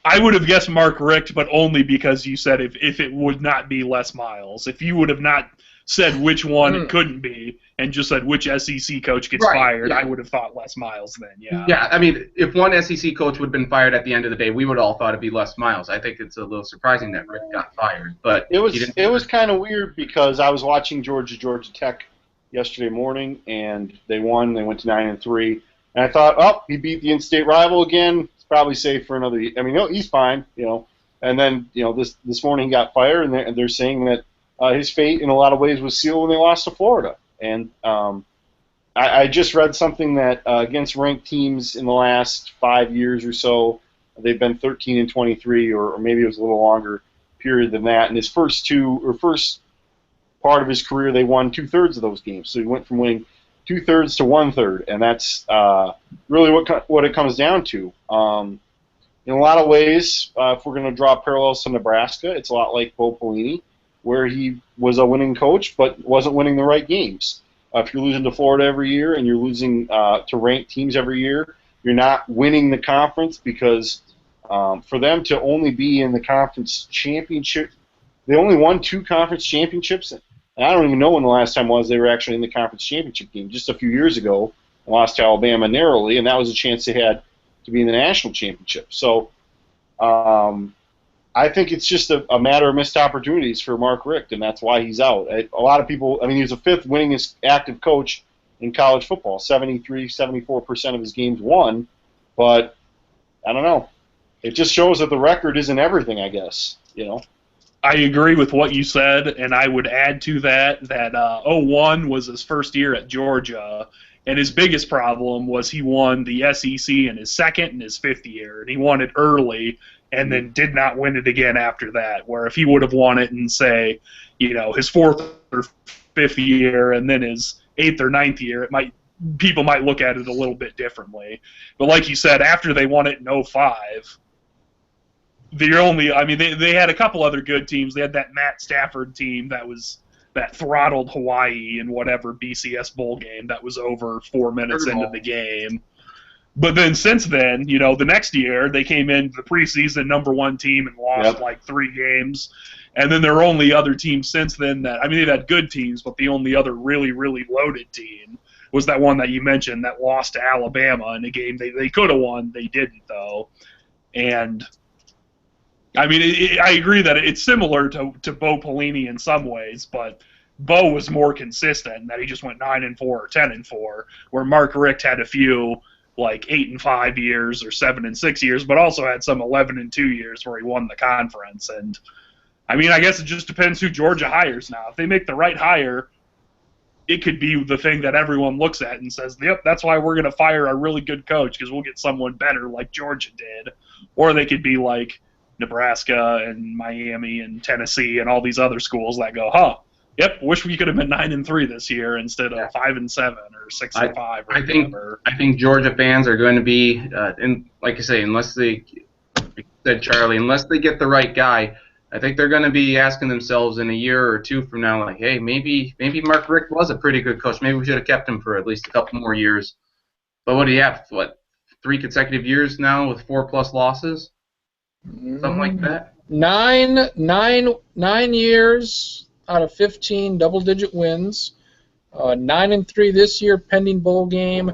I would have guessed Mark Richt, but only because you said if it would not be Les Miles. If you would have not said which one it couldn't be and just said which SEC coach gets fired, I would have thought Les Miles then, yeah. Yeah, I mean, if one SEC coach would have been fired at the end of the day, we would all thought it'd be Les Miles. I think it's a little surprising that Rick got fired. But it was kind of weird, because I was watching Georgia Tech yesterday morning, and they won. They went to 9-3. And I thought, oh, he beat the in-state rival again. It's probably safe for another year. I mean, no, he's fine, And then, this morning he got fired, and they're saying that his fate in a lot of ways was sealed when they lost to Florida. And I just read something that against ranked teams in the last 5 years or so, they've been 13-23, or maybe it was a little longer period than that. In his first part of his career, they won 2/3 of those games. So he went from winning 2/3 to 1/3, and that's really what it comes down to. In a lot of ways, if we're going to draw parallels to Nebraska, it's a lot like Bo Pelini, where he was a winning coach but wasn't winning the right games. If you're losing to Florida every year and you're losing to ranked teams every year, you're not winning the conference, because for them to only be in the conference championship, they only won 2 conference championships. And I don't even know when the last time was they were actually in the conference championship game. Just a few years ago, lost to Alabama narrowly, and that was a chance they had to be in the national championship. So I think it's just a matter of missed opportunities for Mark Richt, and that's why he's out. A lot of people, he was the 5th winningest active coach in college football, 74% of his games won, but I don't know. It just shows that the record isn't everything, I guess, I agree with what you said, and I would add to that 01 was his first year at Georgia, and his biggest problem was he won the SEC in his 2nd and his 5th year, and he won it early and then did not win it again after that, where if he would have won it in, say, his 4th or 5th year and then his 8th or 9th year, people might look at it a little bit differently. But like you said, after they won it in 05, they had a couple other good teams. They had that Matt Stafford team that throttled Hawaii in whatever BCS bowl game that was over 4 minutes into the game. But then since then, the next year they came in the preseason #1 team and lost 3 games. And then there are only other teams since then they've had good teams, but the only other really, really loaded team was that one that you mentioned that lost to Alabama in a game they could have won. They didn't, though. And, I mean, I agree that it's similar to Bo Pelini in some ways, but Bo was more consistent in that he just went 9-4 or 10-4, where Mark Richt had a few like 8-5 years or 7-6 years, but also had some 11-2 years where he won the conference. And I mean, I guess it just depends who Georgia hires now. If they make the right hire, it could be the thing that everyone looks at and says, yep, that's why we're going to fire a really good coach, because we'll get someone better like Georgia did. Or they could be like Nebraska and Miami and Tennessee and all these other schools that go, yep, wish we could have been 9-3 this year instead of 5-7 or 6-5 or whatever. I think Georgia fans are going to be, like I say, unless they get the right guy, I think they're going to be asking themselves in a year or two from now, like, hey, maybe Mark Richt was a pretty good coach. Maybe we should have kept him for at least a couple more years. But what do you have? 3 consecutive years now with 4+ losses? Something like that? 9 years out of 15 double-digit wins. 9-3 this year, pending bowl game.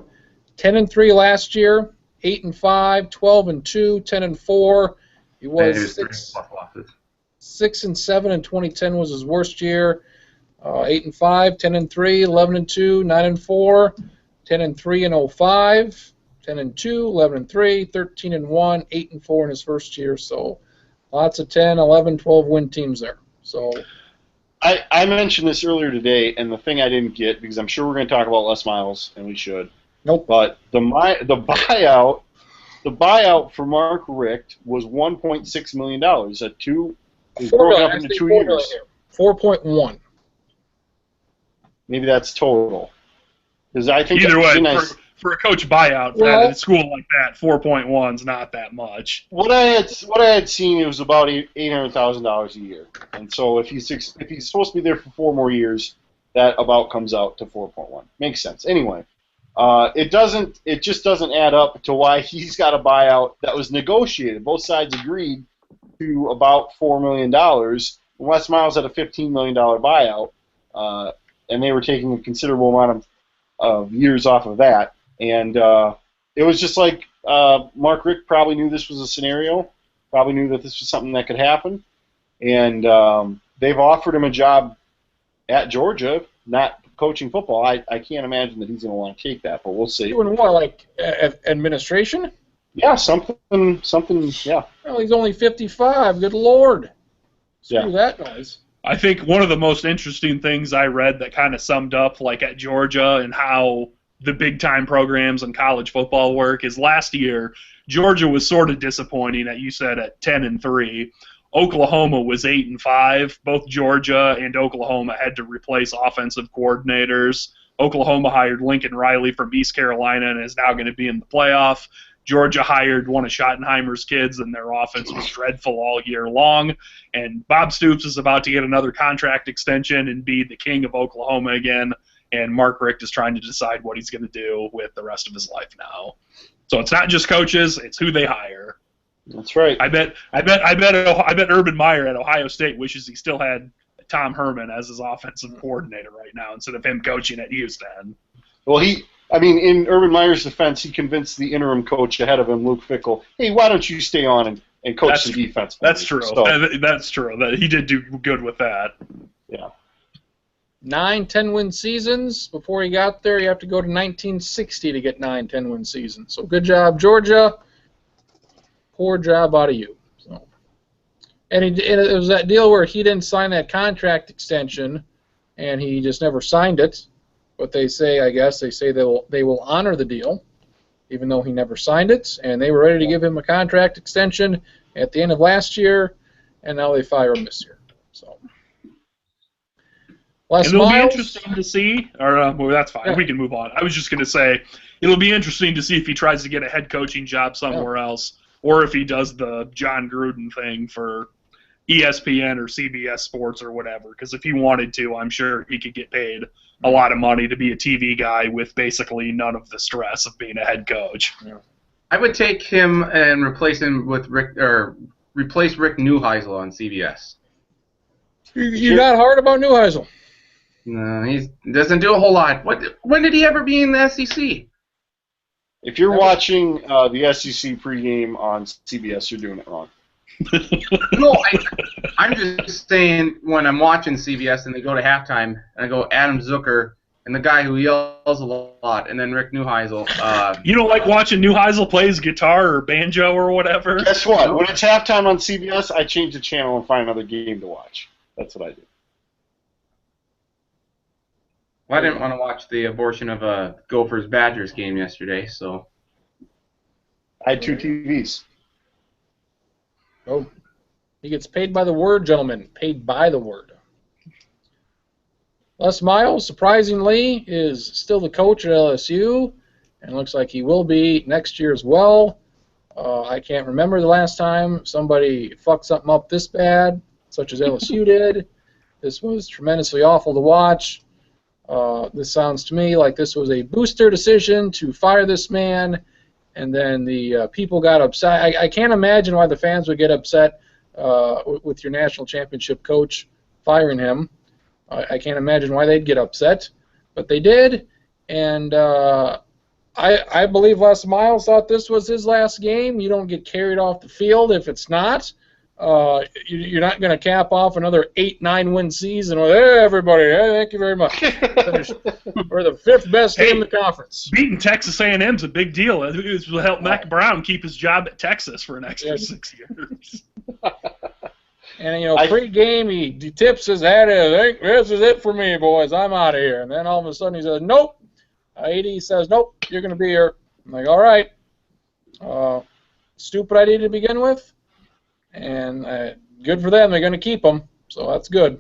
10-3 last year. 8-5, 12-2, 10-4. He was 6-7 in 2010 was his worst year. 8-5, 10-3, 11-2, 9-4, 10-3 in 05, 10-2, 11-3, 13-1, 8-4 in his first year. So lots of 10, 11, 12 win teams there. So I mentioned this earlier today, and the thing I didn't get, because I'm sure we're going to talk about Les Miles, and we should. Nope. But the buyout for Mark Richt was $1.6 million. It broke up into 2 years. 4.1. Maybe that's total. Because I think either way, for a coach buyout at a school like that, 4.1 is not that much. What I had seen, it was about $800,000 a year, and so if he's supposed to be there for 4 more years, that about comes out to 4.1. Makes sense. Anyway, it just doesn't add up to why he's got a buyout that was negotiated. Both sides agreed to about $4 million. Les Miles had a $15 million buyout, and they were taking a considerable amount of years off of that. And it was just like Mark Richt probably knew this was a scenario, probably knew that this was something that could happen, and they've offered him a job at Georgia, not coaching football. I can't imagine that he's going to want to take that, but we'll see. Doing what, like administration? Yeah, something, yeah. Well, he's only 55. Good Lord. Screw that noise. I think one of the most interesting things I read that kind of summed up, like at Georgia and how the big-time programs in college football work is last year, Georgia was sort of disappointing, you said, at 10-3. Oklahoma was 8-5. Both Georgia and Oklahoma had to replace offensive coordinators. Oklahoma hired Lincoln Riley from East Carolina and is now going to be in the playoff. Georgia hired one of Schottenheimer's kids, and their offense was dreadful all year long. And Bob Stoops is about to get another contract extension and be the king of Oklahoma again. And Mark Richt is trying to decide what he's going to do with the rest of his life now. So it's not just coaches; it's who they hire. That's right. I bet Urban Meyer at Ohio State wishes he still had Tom Herman as his offensive coordinator right now instead of him coaching at Houston. Well, in Urban Meyer's defense, he convinced the interim coach ahead of him, Luke Fickell, hey, why don't you stay on and coach the defense? That's true. So, that's true. He did do good with that. Yeah. 9 10-win seasons. Before he got there, you have to go to 1960 to get 9 10-win seasons. So good job, Georgia. Poor job out of you. So, and it was that deal where he didn't sign that contract extension, and he just never signed it. But they say they will honor the deal, even though he never signed it. And they were ready to give him a contract extension at the end of last year, and now they fire him this year. So. It'll be interesting to see, well, that's fine. Yeah. We can move on. I was just going to say, it'll be interesting to see if he tries to get a head coaching job somewhere else, or if he does the John Gruden thing for ESPN or CBS Sports or whatever. Because if he wanted to, I'm sure he could get paid a lot of money to be a TV guy with basically none of the stress of being a head coach. Yeah. I would take him and replace him with Rick Neuheisel on CBS. You're not hard about Neuheisel. No, he doesn't do a whole lot. When did he ever be in the SEC? If you're watching the SEC pregame on CBS, you're doing it wrong. No, I'm just saying when I'm watching CBS and they go to halftime and I go Adam Zucker and the guy who yells a lot and then Rick Neuheisel. You don't like watching Neuheisel plays guitar or banjo or whatever? Guess what? When it's halftime on CBS, I change the channel and find another game to watch. That's what I do. Well, I didn't want to watch the abortion of a Gophers-Badgers game yesterday, so. I had 2 TVs. Oh, he gets paid by the word, gentlemen. Paid by the word. Les Miles, surprisingly, is still the coach at LSU, and looks like he will be next year as well. I can't remember the last time somebody fucked something up this bad, such as LSU did. This was tremendously awful to watch. This sounds to me like this was a booster decision to fire this man, and then the people got upset. I can't imagine why the fans would get upset with your national championship coach firing him. I can't imagine why they'd get upset, but they did, and I believe Les Miles thought this was his last game. You don't get carried off the field if it's not. You're not going to cap off another 8-9 win season with, hey, everybody, hey, thank you very much. We're the 5th best team in the conference. Beating Texas A&M's a big deal. It will help Mac Brown keep his job at Texas for an extra 6 years. And, pre-game, he tips his hat in. I think this is it for me, boys. I'm out of here. And then all of a sudden he says, nope. AD says, nope, you're going to be here. I'm like, all right. Stupid idea to begin with. And good for them. They're going to keep him, so that's good.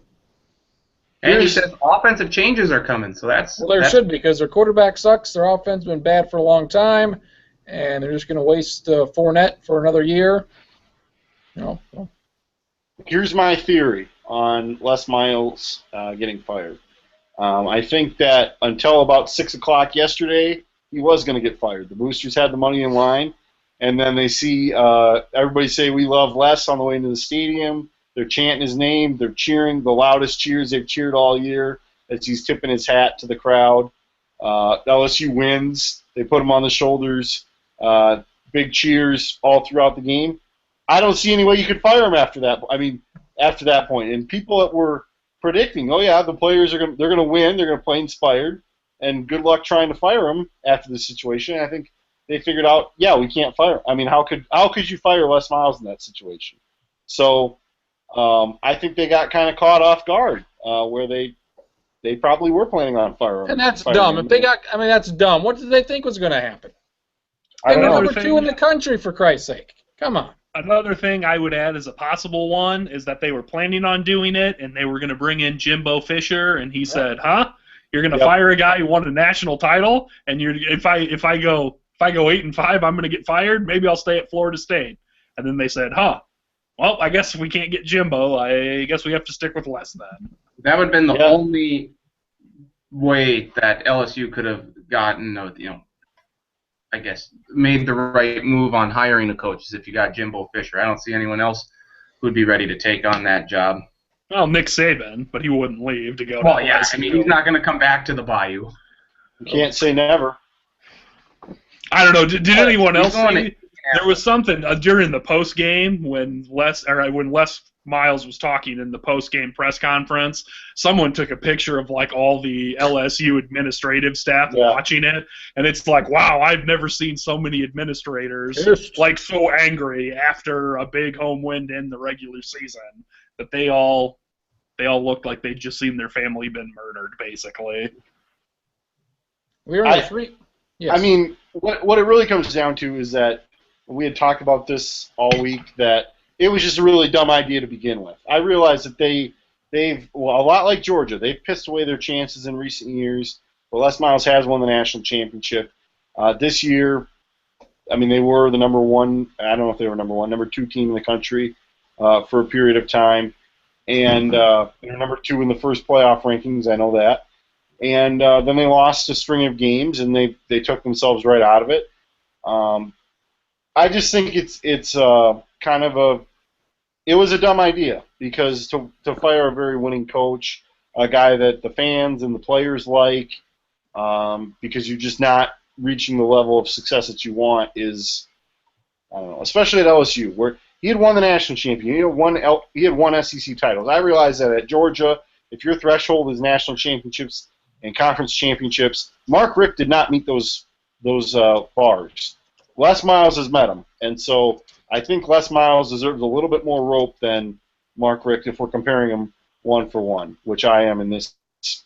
And he says offensive changes are coming, so that's... Well, there should be, because their quarterback sucks. Their offense has been bad for a long time, and they're just going to waste Fournette for another year. Here's my theory on Les Miles getting fired. I think that until about 6 o'clock yesterday, he was going to get fired. The Boosters had the money in line. And then they see everybody say, we love Les on the way into the stadium. They're chanting his name. They're cheering the loudest cheers they've cheered all year as he's tipping his hat to the crowd. LSU wins. They put him on the shoulders. Big cheers all throughout the game. I don't see any way you could fire him after that. After that point. And people that were predicting, oh, yeah, the players they're going to win. They're going to play inspired. And good luck trying to fire him after the situation. I think they figured out, yeah, we can't fire. How could you fire Les Miles in that situation? So I think they got kind of caught off guard where they probably were planning on firing. And that's dumb. If they got, that's dumb. What did they think was going to happen? They were number 2 in the country, for Christ's sake. Come on. Another thing I would add as a possible one is that they were planning on doing it, and they were going to bring in Jimbo Fisher, and he said, huh? You're going to fire a guy who won a national title, and if I go 8-5, I'm going to get fired. Maybe I'll stay at Florida State. And then they said, huh, well, I guess if we can't get Jimbo, I guess we have to stick with Les then. That would have been the only way that LSU could have gotten, I guess, made the right move on hiring a coach is if you got Jimbo Fisher. I don't see anyone else who'd be ready to take on that job. Well, Nick Saban, but he wouldn't leave to go to LSU. Yeah, he's not going to come back to the Bayou. You can't say never. I don't know. Did anyone else see? There was something during the post game when Les Miles was talking in the post game press conference. Someone took a picture of all the LSU administrative staff watching it, and it's like, wow, I've never seen so many administrators so angry after a big home win in the regular season that they all looked like they'd just seen their family been murdered, basically. We were at 3. Yes. What it really comes down to is that we had talked about this all week, that it was just a really dumb idea to begin with. I realize that they've a lot like Georgia, they've pissed away their chances in recent years. But Les Miles has won the national championship. This year, they were the number 1, I don't know if they were number 1, number 2 team in the country for a period of time. And they're number 2 in the first playoff rankings, I know that. And then they lost a string of games, and they took themselves right out of it. I just think it's kind of it was a dumb idea, because to fire a very winning coach, a guy that the fans and the players like, because you're just not reaching the level of success that you want is, I don't know, especially at LSU, where he had won the national champion. He had won SEC titles. I realize that at Georgia, if your threshold is national championships and conference championships, Mark Richt did not meet those bars. Les Miles has met them, and so I think Les Miles deserves a little bit more rope than Mark Richt if we're comparing them one for one, which I am in this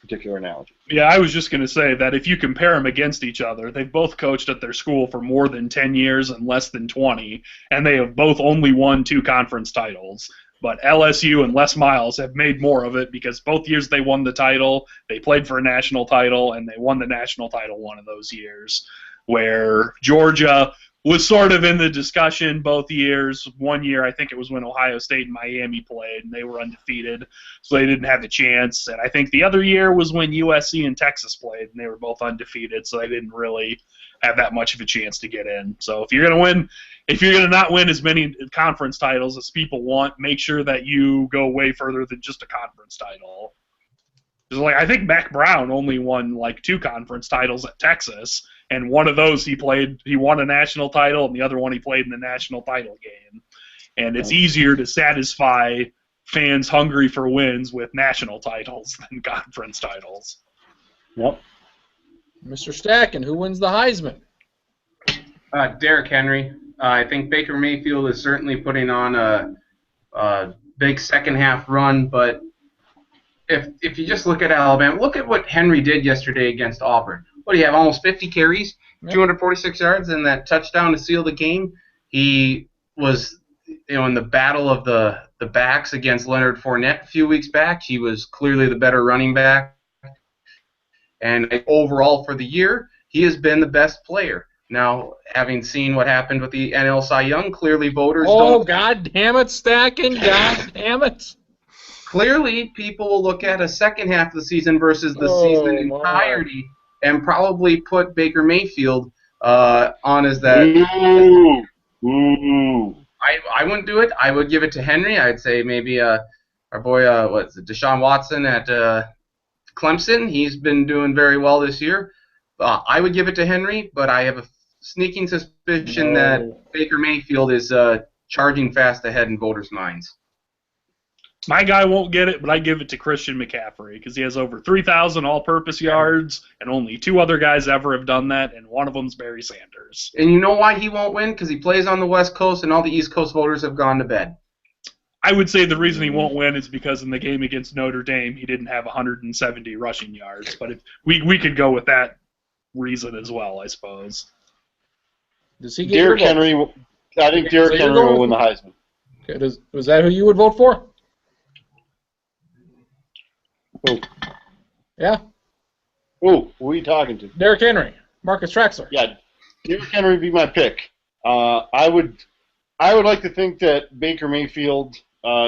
particular analogy. Yeah, I was just going to say that if you compare them against each other, they've both coached at their school for more than 10 years and less than 20, and they have both only won 2 conference titles. But LSU and Les Miles have made more of it because both years they won the title, they played for a national title, and they won the national title one of those years, where Georgia was sort of in the discussion both years. One year, I think it was when Ohio State and Miami played, and they were undefeated, so they didn't have a chance. And I think the other year was when USC and Texas played, and they were both undefeated, so they didn't really have that much of a chance to get in. So if you're going to not win as many conference titles as people want, make sure that you go way further than just a conference title. Because I think Mac Brown only won 2 conference titles at Texas, and one of those he won a national title, and the other one he played in the national title game. And it's easier to satisfy fans hungry for wins with national titles than conference titles. Yep. Mr. Stacken, who wins the Heisman? Derrick Henry. I think Baker Mayfield is certainly putting on a big second half run, but if you just look at Alabama, look at what Henry did yesterday against Auburn. What do you have? Almost 50 carries, 246 yards, and that touchdown to seal the game. He was, in the battle of the backs against Leonard Fournette a few weeks back. He was clearly the better running back. And overall for the year, he has been the best player. Now, having seen what happened with the NL Cy Young, clearly voters don't. Oh, God damn it, Stacken. God damn it. Clearly, people will look at a second half of the season versus the season entirety and probably put Baker Mayfield on as that. Ooh. I wouldn't do it. I would give it to Henry. I'd say maybe our boy, Deshaun Watson at Clemson. He's been doing very well this year. I would give it to Henry, but I have a sneaking suspicion that Baker Mayfield is charging fast ahead in voters' minds. My guy won't get it, but I give it to Christian McCaffrey because he has over 3,000 all-purpose yards, and only 2 other guys ever have done that, and one of them's Barry Sanders. And you know why he won't win? Because he plays on the West Coast, and all the East Coast voters have gone to bed. I would say the reason he won't win is because in the game against Notre Dame, he didn't have 170 rushing yards. But if we could go with that reason as well, I suppose. Does he get Derrick Henry? I think Derrick Henry will win the Heisman. Okay, was that who you would vote for? Who? Yeah. Who are you talking to? Derrick Henry. Marcus Traxler. Yeah, Derrick Henry would be my pick. I would like to think that Baker Mayfield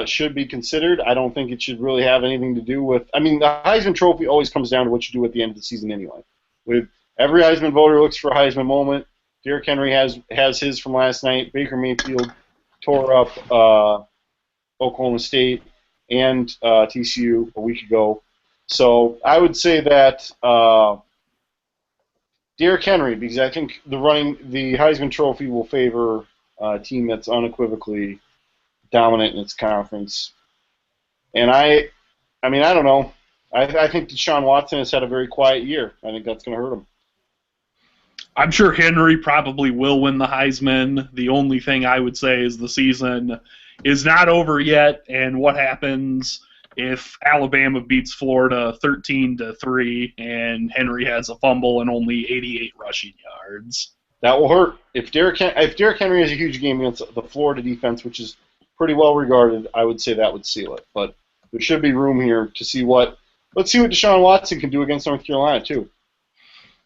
should be considered. I don't think it should really have anything to do with. I mean, the Heisman Trophy always comes down to what you do at the end of the season anyway. With every Heisman voter looks for a Heisman moment. Derrick Henry has his from last night. Baker Mayfield tore up Oklahoma State and TCU a week ago. So I would say that Derrick Henry, because I think the Heisman Trophy will favor a team that's unequivocally dominant in its conference. And I don't know. I think Deshaun Watson has had a very quiet year. I think that's going to hurt him. I'm sure Henry probably will win the Heisman. The only thing I would say is the season is not over yet, and what happens if Alabama beats Florida 13-3 and Henry has a fumble and only 88 rushing yards. That will hurt. If Derrick Henry has a huge game against the Florida defense, which is pretty well regarded, I would say that would seal it. But there should be room here to see let's see what Deshaun Watson can do against North Carolina too.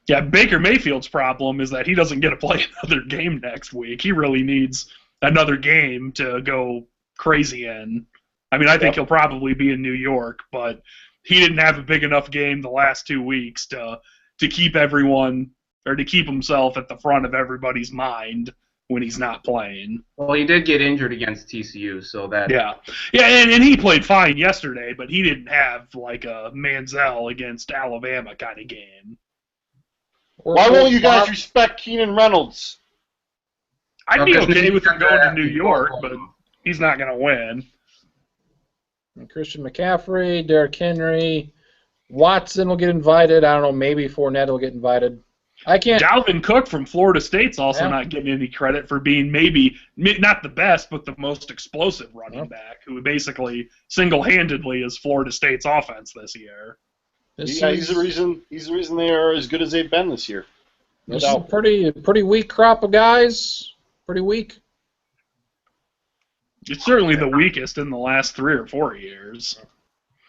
Yeah, Baker Mayfield's problem is that he doesn't get to play another game next week. He really needs another game to go crazy in. I mean, I think he'll probably be in New York, but he didn't have a big enough game the last 2 weeks to keep everyone or to keep himself at the front of everybody's mind when he's not playing. Well, he did get injured against TCU, so that... Yeah, and he played fine yesterday, but he didn't have like a Manziel against Alabama kind of game. Why won't you guys respect Keenan Reynolds? I'd be okay with him going to New York, but he's not going to win. And Christian McCaffrey, Derrick Henry, Watson will get invited. I don't know, maybe Fournette will get invited. I can't. Dalvin Cook from Florida State's also not getting any credit for being maybe not the best, but the most explosive running back, who basically single-handedly is Florida State's offense this year. He's the reason they are as good as they've been this year. This is a pretty weak crop of guys. Pretty weak. It's certainly the weakest in the last 3 or 4 years.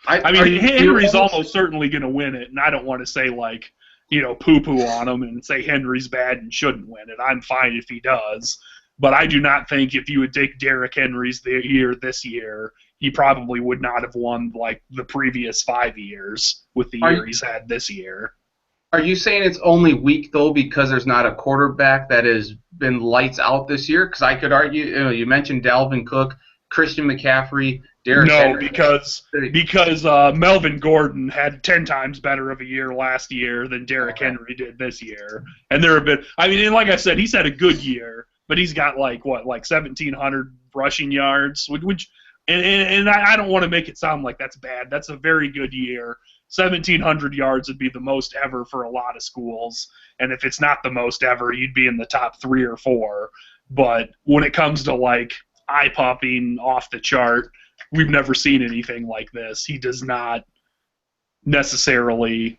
I mean, Henry's almost certainly going to win it, and I don't want to say, like, poo-poo on him and say Henry's bad and shouldn't win it. I'm fine if he does. But I do not think if you would take Derrick Henry's this year, he probably would not have won, like, the previous 5 years with the year he's had this year. Are you saying it's only weak, though, because there's not a quarterback that has been lights out this year? Because I could argue, you mentioned Dalvin Cook, Christian McCaffrey, Derrick Henry. because Melvin Gordon had 10 times better of a year last year than Derrick Henry did this year. And there have been, and like I said, he's had a good year, but he's got like 1,700 rushing yards, and I don't want to make it sound like that's bad. That's a very good year. 1,700 yards would be the most ever for a lot of schools, and if it's not the most ever, you'd be in the top 3 or 4. But when it comes to like eye-popping, off the chart, we've never seen anything like this. He does not necessarily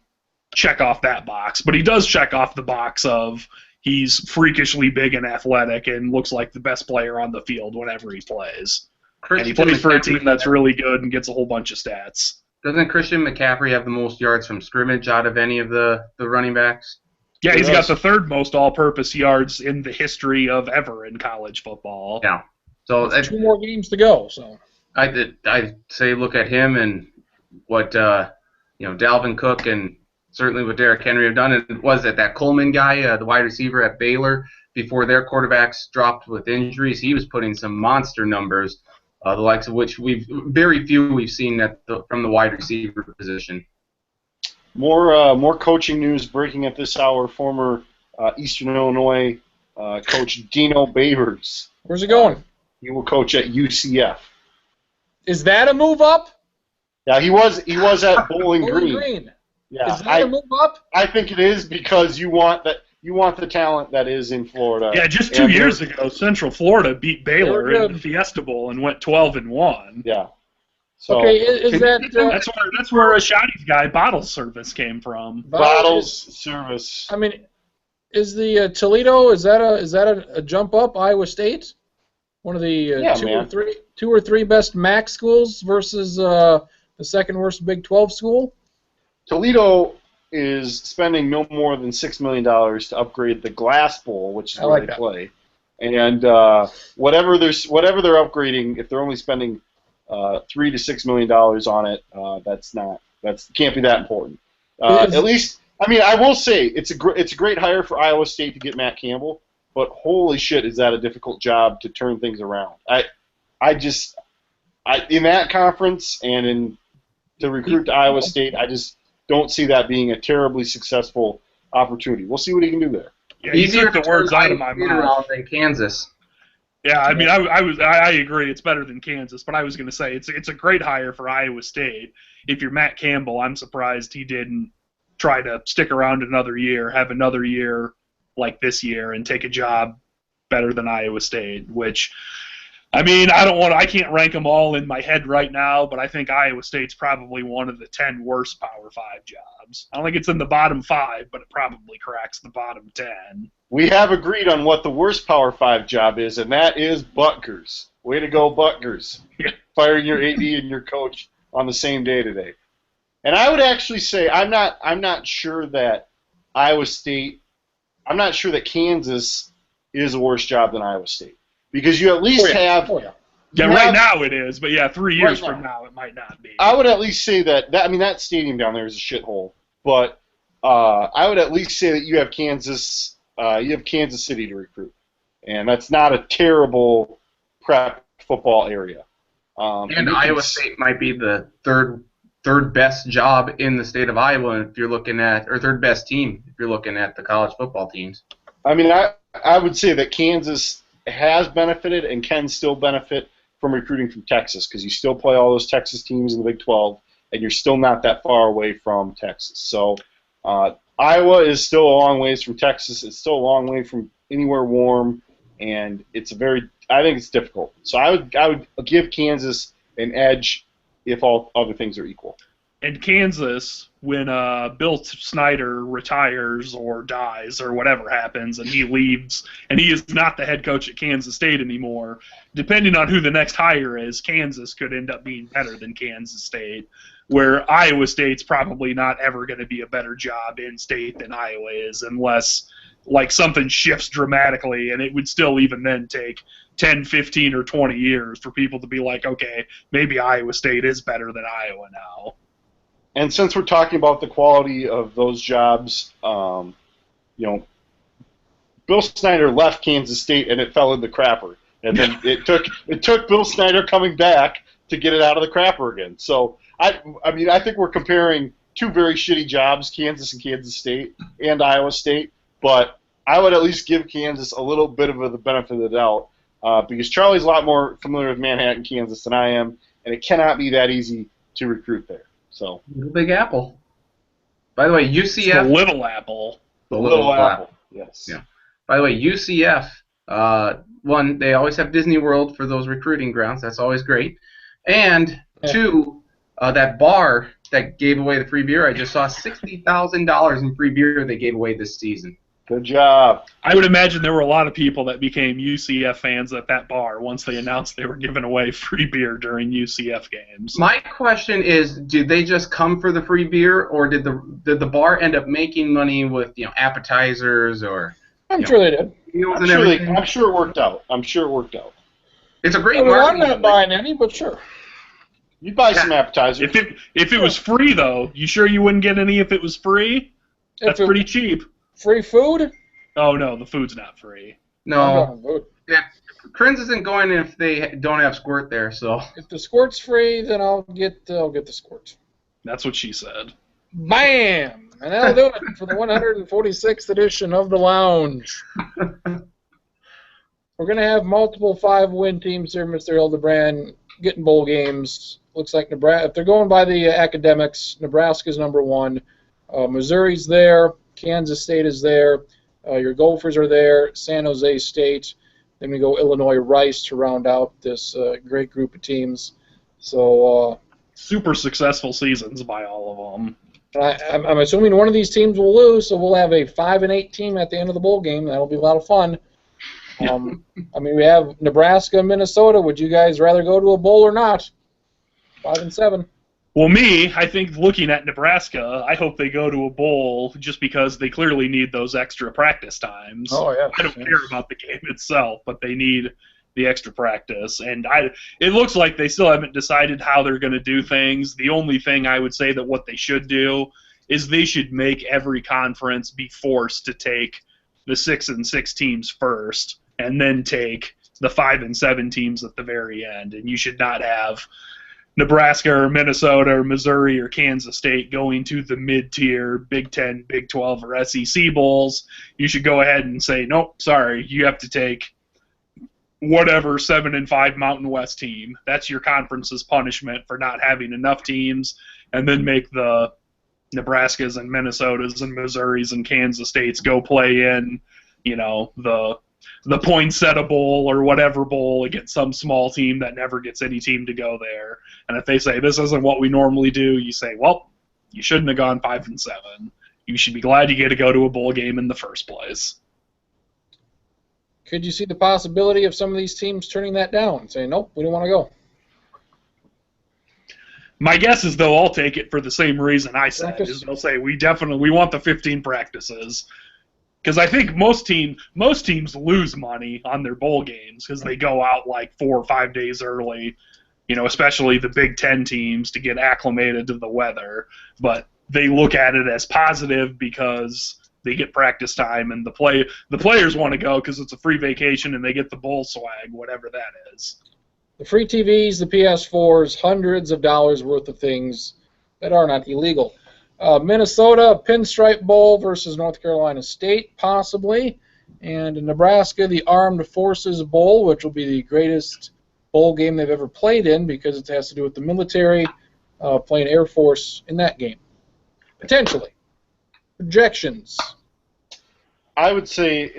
check off that box, but he does check off the box of he's freakishly big and athletic and looks like the best player on the field whenever he plays. And he plays for a team that's really good and gets a whole bunch of stats. Doesn't Christian McCaffrey have the most yards from scrimmage out of any of the running backs? Yeah, he's got the 3rd most all-purpose yards in the history of ever in college football. Yeah. So that's 2 more games to go. So I'd say look at him and what Dalvin Cook and certainly what Derrick Henry have done. And was it that Coleman guy, the wide receiver at Baylor, before their quarterbacks dropped with injuries? He was putting some monster numbers. The likes of which we've seen from the wide receiver position. More coaching news breaking at this hour. Former Eastern Illinois coach Dino Babers. Where's he going? He will coach at UCF. Is that a move up? Yeah, he was at Bowling Green. Yeah, is that a move up? I think it is because you want the talent that is in Florida. Yeah, just 2 years ago, Central Florida beat Baylor in the Fiesta Bowl and went 12-1. Yeah. So, okay, is that that's where Ashadi's guy Bottles Service came from. Bottles Service. I mean, is the Toledo is that a jump up? Iowa State, one of the 2 or 3 best MAC schools versus the 2nd worst Big 12 school. Toledo is spending no more than $6 million to upgrade the Glass Bowl, which is where they play. And whatever they're upgrading, if they're only spending $3 to $6 million on it, can't be that important. At least, I will say it's a great hire for Iowa State to get Matt Campbell, but holy shit, is that a difficult job to turn things around. In that conference and to recruit to Iowa State, I just don't see that being a terribly successful opportunity. We'll see what he can do there. Yeah, he took the words out of my mouth. Than Kansas. Yeah, I agree. It's better than Kansas, but I was going to say it's a great hire for Iowa State. If you're Matt Campbell, I'm surprised he didn't try to stick around another year, have another year like this year, and take a job better than Iowa State. Which, I can't rank them all in my head right now, but I think Iowa State's probably one of the 10 worst Power 5 jobs. I don't think it's in the bottom 5, but it probably cracks the bottom 10. We have agreed on what the worst Power 5 job is, and that is Butgers. Way to go, Butgers. Firing your AD and your coach on the same day today. And I would actually say I'm not sure that Iowa State, I'm not sure that Kansas is a worse job than Iowa State. Because you at least have... right now it is, but 3 years from now it might not be. I would at least say that stadium down there is a shithole, but I would at least say that you have Kansas City to recruit. and that's not a terrible prep football area. And Iowa State might be the third best job in the state of Iowa if you're looking at, or third best team if you're looking at the college football teams. I mean, I would say that Kansas has benefited and can still benefit from recruiting from Texas, because you still play all those Texas teams in the Big 12, and you're still not that far away from Texas. So Iowa is still a long ways from Texas. It's still a long way from anywhere warm, and I think it's difficult. So I would give Kansas an edge if all other things are equal. And Kansas, when Bill Snyder retires or dies or whatever happens and he leaves and he is not the head coach at Kansas State anymore, depending on who the next hire is, Kansas could end up being better than Kansas State, where Iowa State's probably not ever going to be a better job in state than Iowa is, unless like something shifts dramatically, and it would still even then take 10, 15, or 20 years for people to be like, okay, maybe Iowa State is better than Iowa now. And since we're talking about the quality of those jobs, Bill Snyder left Kansas State and it fell in the crapper, and then it took Bill Snyder coming back to get it out of the crapper again. So I think we're comparing two very shitty jobs, Kansas and Kansas State and Iowa State, but I would at least give Kansas a little bit of the benefit of the doubt, because Charlie's a lot more familiar with Manhattan, Kansas than I am, and it cannot be that easy to recruit there. So Little Big Apple. By the way, UCF. It's the Little Apple. The Little Apple. Yes. Yeah. By the way, UCF. One, they always have Disney World for those recruiting grounds. That's always great. And two, that bar that gave away the free beer. I just saw $60,000 in free beer they gave away this season. Good job. I would imagine there were a lot of people that became UCF fans at that bar once they announced they were giving away free beer during UCF games. My question is, did they just come for the free beer, or did the bar end up making money with appetizers or? I'm sure they did. I'm sure it worked out. It's a great I'm marketing. not buying any, but sure. You'd buy some appetizers. If it was free though, you sure you wouldn't get any if it was free? That's pretty cheap. Free food? Oh no, the food's not free. No. Yeah, Kriens isn't going if they don't have squirt there. So if the squirt's free, then I'll get the squirt. That's what she said. Bam! And that'll do it for the 146th edition of the Lounge. We're going to have multiple 5-win teams here, Mr. Hildebrand, getting bowl games. Looks like Nebraska. If they're going by the academics, Nebraska's number 1. Missouri's there. Kansas State is there. Your Gophers are there. San Jose State. Then we go Illinois Rice to round out this great group of teams. So super successful seasons by all of them. I'm assuming one of these teams will lose, so we'll have a 5-8 team at the end of the bowl game. That'll be a lot of fun. We have Nebraska and Minnesota. Would you guys rather go to a bowl or not? 5-7. Well, I think looking at Nebraska, I hope they go to a bowl just because they clearly need those extra practice times. Oh, yeah. I don't care about the game itself, but they need the extra practice. And it looks like they still haven't decided how they're going to do things. The only thing I would say that what they should do is they should make every conference be forced to take the 6-6 teams first and then take the 5-7 teams at the very end. And you should not have Nebraska or Minnesota or Missouri or Kansas State going to the mid-tier Big 10, Big 12, or SEC bowls. You should go ahead and say, nope, sorry, you have to take whatever 7-5 Mountain West team. That's your conference's punishment for not having enough teams, and then make the Nebraskas and Minnesotas and Missouris and Kansas States go play in, the Poinsettia Bowl or whatever bowl against some small team that never gets any team to go there. And if they say this isn't what we normally do, you say, well, you shouldn't have gone 5-7. You should be glad you get to go to a bowl game in the first place. Could you see the possibility of some of these teams turning that down and saying, nope, we don't want to go? My guess is they'll all take it for the same reason I said. Is they'll say, we want the 15 practices. Because I think most teams lose money on their bowl games because they go out like 4 or 5 days early, especially the Big Ten teams to get acclimated to the weather. But they look at it as positive because they get practice time, and the players want to go because it's a free vacation and they get the bowl swag, whatever that is. The free TVs, the PS4s, hundreds of dollars worth of things that are not illegal. Minnesota, Pinstripe Bowl versus North Carolina State, possibly. And in Nebraska, the Armed Forces Bowl, which will be the greatest bowl game they've ever played in because it has to do with the military playing Air Force in that game. Potentially. Projections. I would say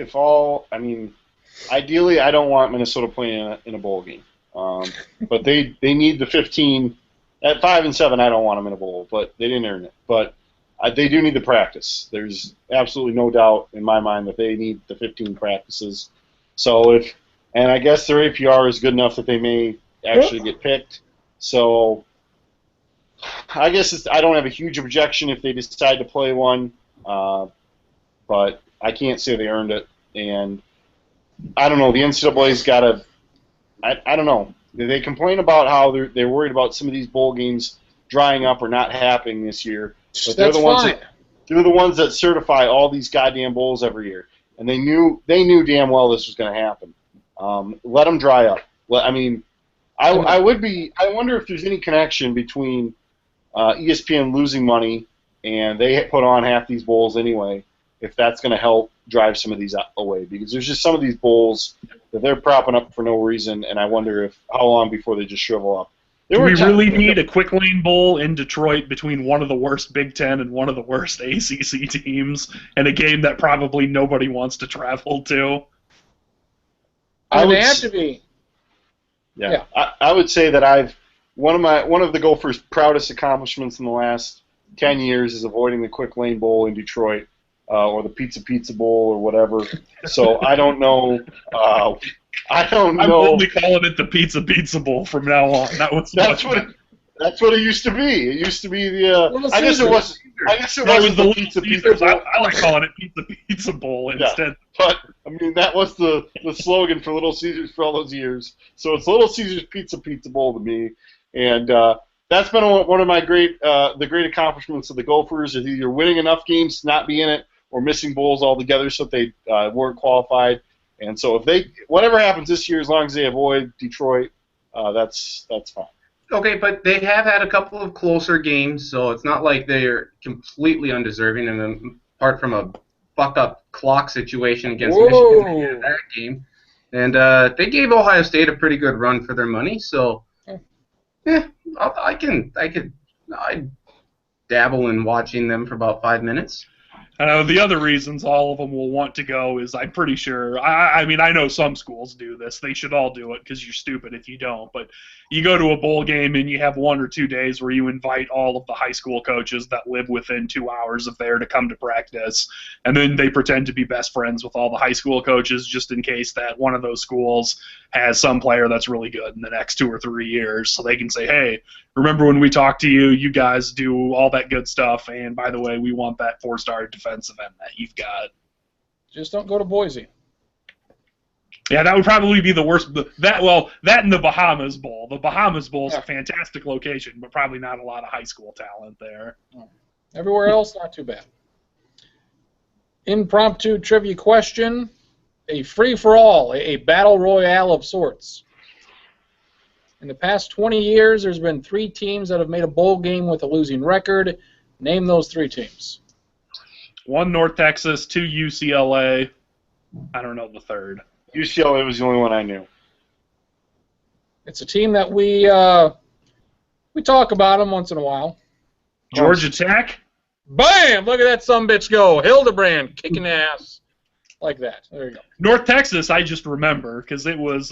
ideally I don't want Minnesota playing in a bowl game. But they need the 15. At 5-7, I don't want them in a bowl, but they didn't earn it. But they do need the practice. There's absolutely no doubt in my mind that they need the 15 practices. So and I guess their APR is good enough that they may actually get picked. So I guess I don't have a huge objection if they decide to play one, but I can't say they earned it. And I don't know. The NCAA's got to. I don't know. They complain about how they're worried about some of these bowl games drying up or not happening this year. But they're the ones that certify all these goddamn bowls every year, and they knew damn well this was going to happen. Let them dry up. I wonder if there's any connection between ESPN losing money and they put on half these bowls anyway. If that's going to help drive some of these away, because there's just some of these bowls that they're propping up for no reason, and I wonder how long before they just shrivel up. Do we really need a quick lane bowl in Detroit between one of the worst Big Ten and one of the worst ACC teams, and a game that probably nobody wants to travel to? They have to be. Yeah. I would say that one of the Gophers' proudest accomplishments in the last 10 years is avoiding the quick lane bowl in Detroit. Or the Pizza Bowl, or whatever. So I don't know. I'm only calling it the Pizza Bowl from now on. That's what it used to be. It used to be the. I guess it was the Pizza Bowl. I like calling it Pizza Bowl instead. But that was the slogan for Little Caesars for all those years. So it's Little Caesars Pizza Bowl to me, and that's been one of my great accomplishments of the Gophers. Is either winning enough games to not be in it, or missing bowls altogether so that they weren't qualified. And so whatever happens this year, as long as they avoid Detroit, that's fine. Okay, but they have had a couple of closer games, so it's not like they're completely undeserving. And apart from a fuck-up clock situation against Michigan in that game, and they gave Ohio State a pretty good run for their money. So, I dabble in watching them for about 5 minutes. The other reasons all of them will want to go is I'm pretty sure, I know some schools do this. They should all do it because you're stupid if you don't. But you go to a bowl game and you have 1 or 2 days where you invite all of the high school coaches that live within 2 hours of there to come to practice. And then they pretend to be best friends with all the high school coaches just in case that one of those schools has some player that's really good in the next 2 or 3 years. So they can say, hey, remember when we talked to you, you guys do all that good stuff. And by the way, we want that 4-star defensive end that you've got. Just don't go to Boise. Yeah, that would probably be the worst. That and the Bahamas Bowl. The Bahamas Bowl is a fantastic location, but probably not a lot of high school talent there. Everywhere else, not too bad. Impromptu trivia question. A free-for-all, a battle royale of sorts. In the past 20 years, there's been 3 teams that have made a bowl game with a losing record. Name those 3 teams. 1 North Texas, 2 UCLA. I don't know the third. UCLA was the only one I knew. It's a team that we talk about them once in a while. Georgia Tech? Bam! Look at that sumbitch go. Hildebrand kicking ass. Like that. There you go. North Texas, I just remember, because it was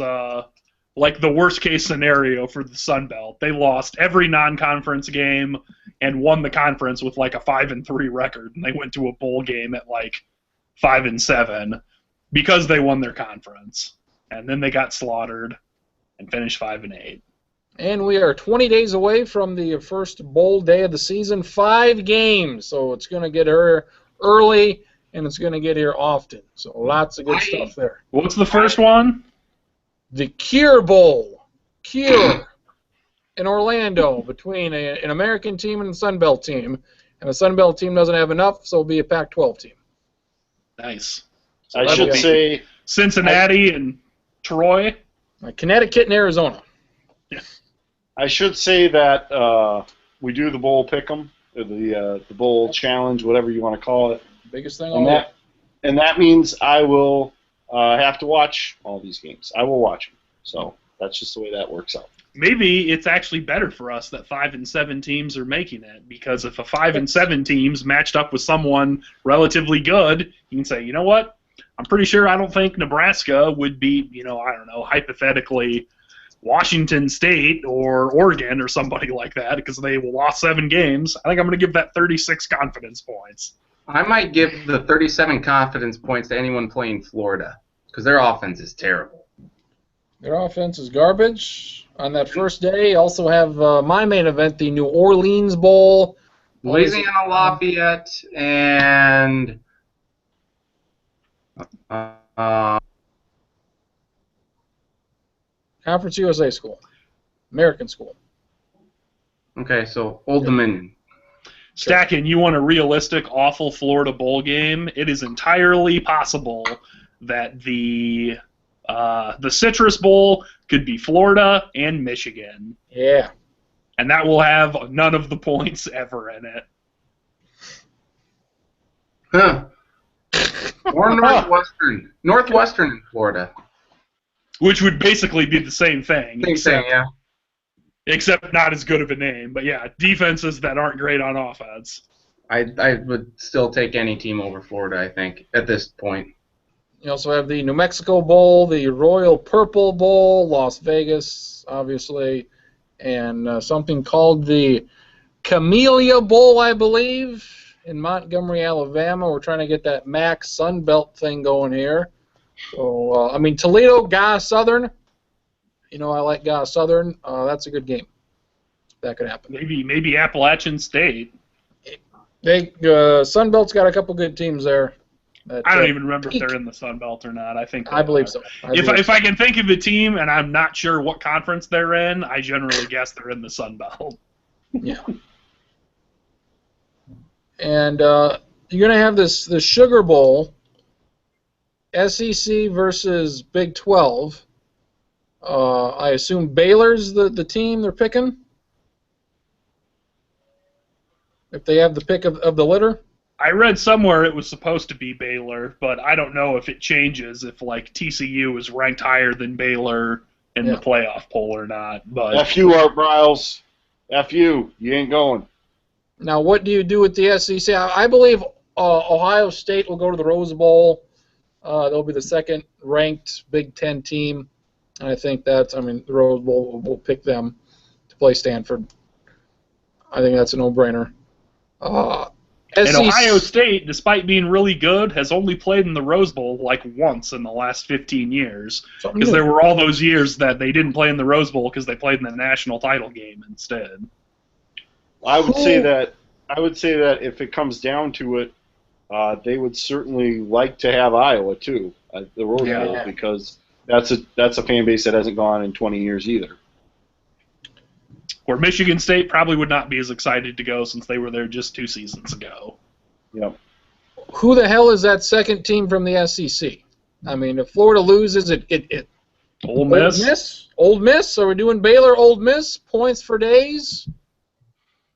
like the worst-case scenario for the Sun Belt. They lost every non-conference game and won the conference with like a 5-3 record, and they went to a bowl game at like 5-7 because they won their conference. And then they got slaughtered and finished 5-8. And we are 20 days away from the first bowl day of the season. 5 games, so it's going to get here early, and it's going to get here often. So lots of good stuff there. What's the first one? The Cure Bowl. Cure in Orlando between an American team and a Sun Belt team. And the Sun Belt team doesn't have enough, so it'll be a Pac-12 team. Nice. I should say Cincinnati and Troy. Connecticut and Arizona. I should say that we do the bowl pick'em, the bowl challenge, whatever you want to call it. Biggest thing. And that means I will have to watch all these games. I will watch them. So that's just the way that works out. Maybe it's actually better for us that 5 and 7 teams are making it, because if a 5 and 7 team's matched up with someone relatively good, you can say, you know what? I'm pretty sure I don't think Nebraska would beat, I don't know, hypothetically, Washington State or Oregon or somebody like that, because they lost 7 games. I think I'm going to give that 36 confidence points. I might give the 37 confidence points to anyone playing Florida, because their offense is terrible. Their offense is garbage. On that first day, also have my main event, the New Orleans Bowl. Louisiana Lafayette and Conference USA school. American school. Okay, so Old Dominion. Stacking, you want a realistic, awful Florida bowl game? It is entirely possible that the Citrus Bowl could be Florida and Michigan. Yeah. And that will have none of the points ever in it. Huh. Or Northwestern. Northwestern in Florida. Which would basically be the same thing. Yeah. Except not as good of a name. But yeah, defenses that aren't great on offense. I would still take any team over Florida, I think, at this point. You also have the New Mexico Bowl, the Royal Purple Bowl, Las Vegas, obviously, and something called the Camellia Bowl, I believe, in Montgomery, Alabama. We're trying to get that MAC Sun Belt thing going here. So, Toledo, Goss Southern. I like Goss Southern. That's a good game. That could happen. Maybe Appalachian State. Sun Belt's got a couple good teams there. I don't even remember if they're in the Sun Belt or not. I believe so. If I can think of a team and I'm not sure what conference they're in, I generally guess they're in the Sun Belt. Yeah. And you're going to have this Sugar Bowl, SEC versus Big 12. I assume Baylor's the team they're picking? If they have the pick of the litter? I read somewhere it was supposed to be Baylor, but I don't know if it changes if TCU is ranked higher than Baylor in the playoff poll or not. But F you, Art Briles. F you. You ain't going. Now, what do you do with the SEC? I believe Ohio State will go to the Rose Bowl. They'll be the second-ranked Big Ten team. And I think the Rose Bowl will pick them to play Stanford. I think that's a no-brainer. And Ohio State, despite being really good, has only played in the Rose Bowl once in the last 15 years. Because there were all those years that they didn't play in the Rose Bowl because they played in the national title game instead. I would say that if it comes down to it, they would certainly like to have Iowa too at the Rose Bowl, because that's a fan base that hasn't gone in 20 years either. Where Michigan State probably would not be as excited to go since they were there just 2 seasons ago. Yep. Who the hell is that second team from the SEC? If Florida loses, it Ole Miss? Ole Miss? Are we doing Baylor, Ole Miss? Points for days?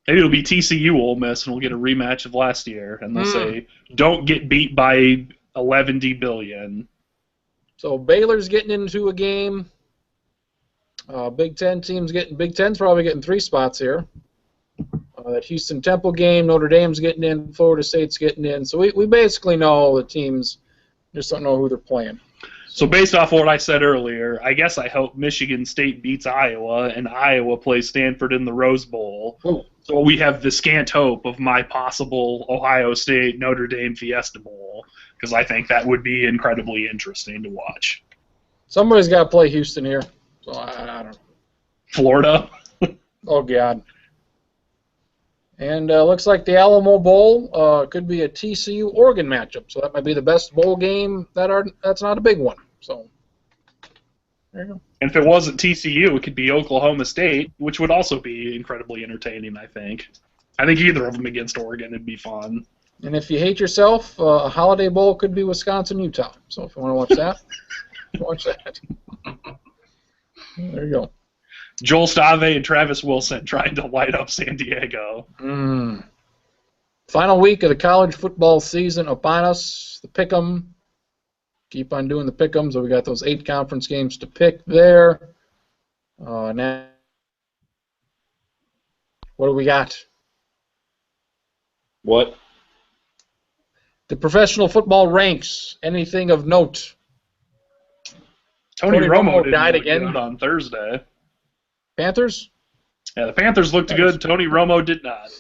Maybe it'll be TCU Ole Miss, and we'll get a rematch of last year, and they'll say, don't get beat by 11 billion. So Baylor's getting into a game. Big Ten's probably getting 3 spots here. That Houston Temple game, Notre Dame's getting in, Florida State's getting in. So we basically know the teams, just don't know who they're playing. So based off what I said earlier, I guess I hope Michigan State beats Iowa and Iowa plays Stanford in the Rose Bowl. Ooh. So we have the scant hope of my possible Ohio State Notre Dame Fiesta Bowl, because I think that would be incredibly interesting to watch. Somebody's got to play Houston here. So I don't know. Florida? Oh, God. And looks like the Alamo Bowl could be a TCU-Oregon matchup. So that might be the best bowl game that's not a big one. So there you go. And if it wasn't TCU, it could be Oklahoma State, which would also be incredibly entertaining, I think. I think either of them against Oregon would be fun. And if you hate yourself, a Holiday Bowl could be Wisconsin-Utah. So if you want to watch that, watch that. There you go. Joel Stave and Travis Wilson trying to light up San Diego. Final week of the college football season upon us. The Pick'em. Keep on doing the Pick'ems. So we got those 8 conference games to pick there. Now, what do we got? What? The professional football ranks. Anything of note? Tony Romo died didn't look again good on Thursday. Panthers? Yeah, the Panthers looked good. Tony Romo did not.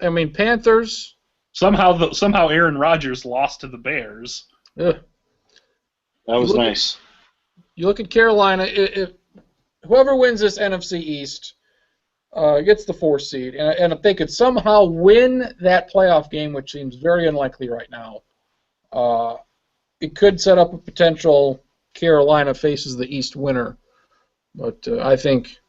I mean, Panthers. Somehow Aaron Rodgers lost to the Bears. Ugh. That was nice. You look at Carolina. If whoever wins this NFC East gets the 4th seed, and if they could somehow win that playoff game, which seems very unlikely right now, it could set up a potential Carolina faces the East winner. But I think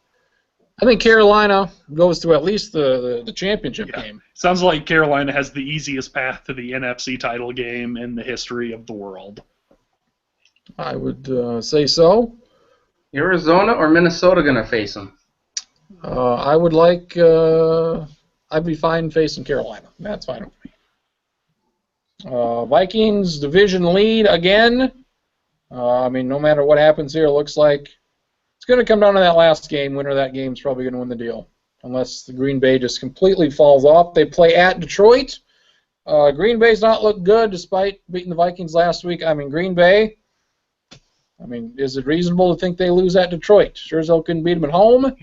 Carolina goes to at least the championship game. Sounds like Carolina has the easiest path to the NFC title game in the history of the world. I would say so. Arizona or Minnesota going to face them? I would like. I'd be fine facing Carolina. That's fine with me. Vikings division lead again. I mean, no matter what happens here, it looks like it's going to come down to that last game. Winner of that game is probably going to win the deal, unless the Green Bay just completely falls off. They play at Detroit. Green Bay's not looked good despite beating the Vikings last week. I mean, Green Bay. I mean, is it reasonable to think they lose at Detroit? Sure as hell couldn't beat them at home.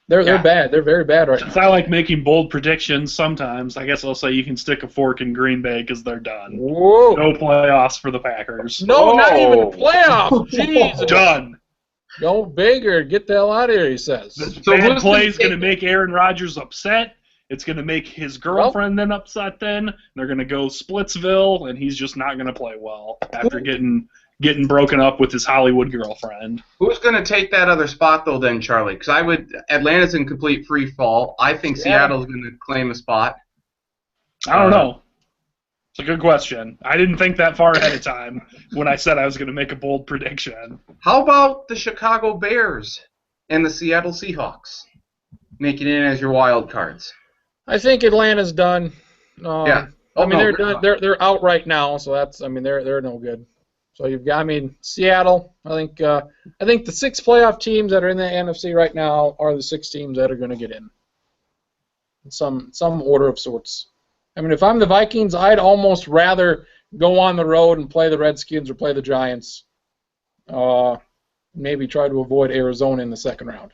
They're bad. They're very bad right now. Since I like making bold predictions sometimes, I guess I'll say you can stick a fork in Green Bay because they're done. Whoa. No playoffs for the Packers. No, not even a playoff. Jeez. Done. Go big or get the hell out of here, he says. This bad play is going to make Aaron Rodgers upset. It's going to make his girlfriend then upset then. They're going to go Splitsville, and he's just not going to play well after getting broken up with his Hollywood girlfriend. Who's going to take that other spot, though, then, Charlie? Because Atlanta's in complete free fall. I think Seattle's going to claim a spot. I don't know. It's a good question. I didn't think that far ahead of time when I said I was going to make a bold prediction. How about the Chicago Bears and the Seattle Seahawks making in as your wild cards? I think Atlanta's done. Yeah. They're done. They're out right now, so they're no good. So you've got, Seattle. I think the 6 playoff teams that are in the NFC right now are the 6 teams that are going to get in some order of sorts. I mean, if I'm the Vikings, I'd almost rather go on the road and play the Redskins or play the Giants. Maybe try to avoid Arizona in the second round.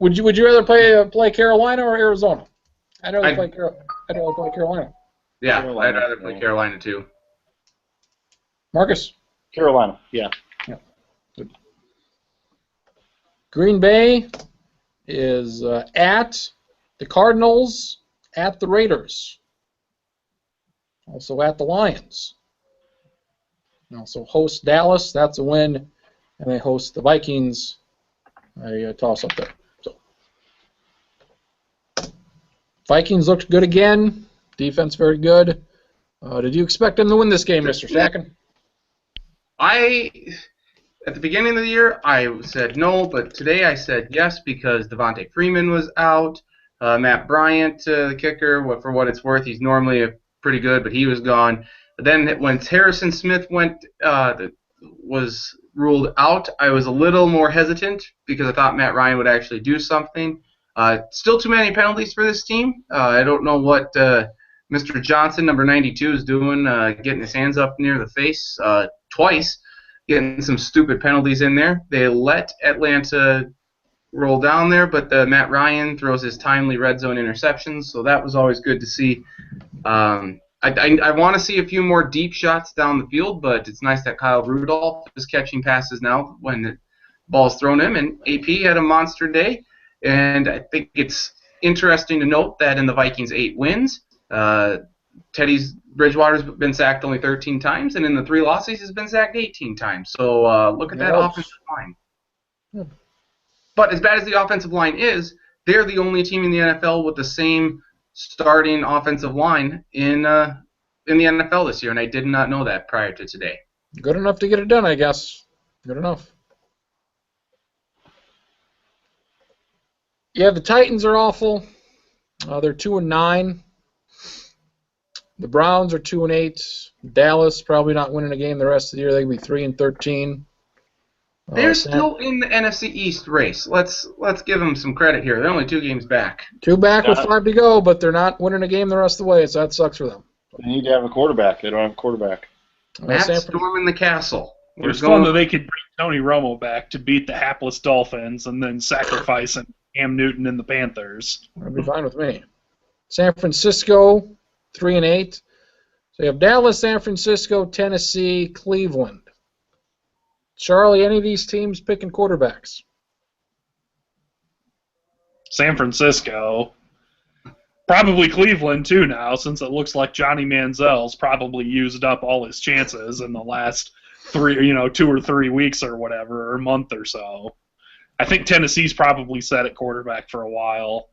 Would you rather play Carolina or Arizona? I'd rather play Carolina. Yeah, I'd rather play Carolina too. Marcus? Carolina, yeah. Good. Green Bay is at the Cardinals, at the Raiders, also at the Lions. And also host Dallas, that's a win, and they host the Vikings, a toss up there. So Vikings looked good again, defense very good. Did you expect them to win this game, Mr. Stacken? At the beginning of the year, I said no, but today I said yes because Devontae Freeman was out. Matt Bryant, the kicker, for what it's worth, he's normally pretty good, but he was gone. But then when Harrison Smith was ruled out, I was a little more hesitant because I thought Matt Ryan would actually do something. Still too many penalties for this team. I don't know what Mr. Johnson, number 92, is doing, getting his hands up near the face twice, getting some stupid penalties in there. They let Atlanta roll down there, but Matt Ryan throws his timely red zone interceptions, so that was always good to see. I want to see a few more deep shots down the field, but it's nice that Kyle Rudolph is catching passes now when the ball's thrown him, and AP had a monster day, and I think it's interesting to note that in the Vikings' 8 wins, Teddy Bridgewater's been sacked only 13 times, and in the 3 losses, he's been sacked 18 times. So look at that offensive line. But as bad as the offensive line is, they're the only team in the NFL with the same starting offensive line in the NFL this year, and I did not know that prior to today. Good enough to get it done, I guess. Good enough. Yeah, the Titans are awful. They're 2-9. The Browns are 2-8. Dallas probably not winning a game the rest of the year. They could be 3-13. They're still in the NFC East race. Let's give them some credit here. They're only 2 games back. 2 back with 5 to go, but they're not winning a game the rest of the way, so that sucks for them. They need to have a quarterback. They don't have a quarterback. Matt storming the castle. It was fun that they could bring Tony Romo back to beat the hapless Dolphins and then sacrifice Cam Newton and the Panthers. That'd be fine with me. San Francisco, 3-8. So you have Dallas, San Francisco, Tennessee, Cleveland. Charlie, any of these teams picking quarterbacks? San Francisco. Probably Cleveland, too, now, since it looks like Johnny Manziel's probably used up all his chances in the last 2 or 3 weeks or whatever, or a month or so. I think Tennessee's probably set at quarterback for a while.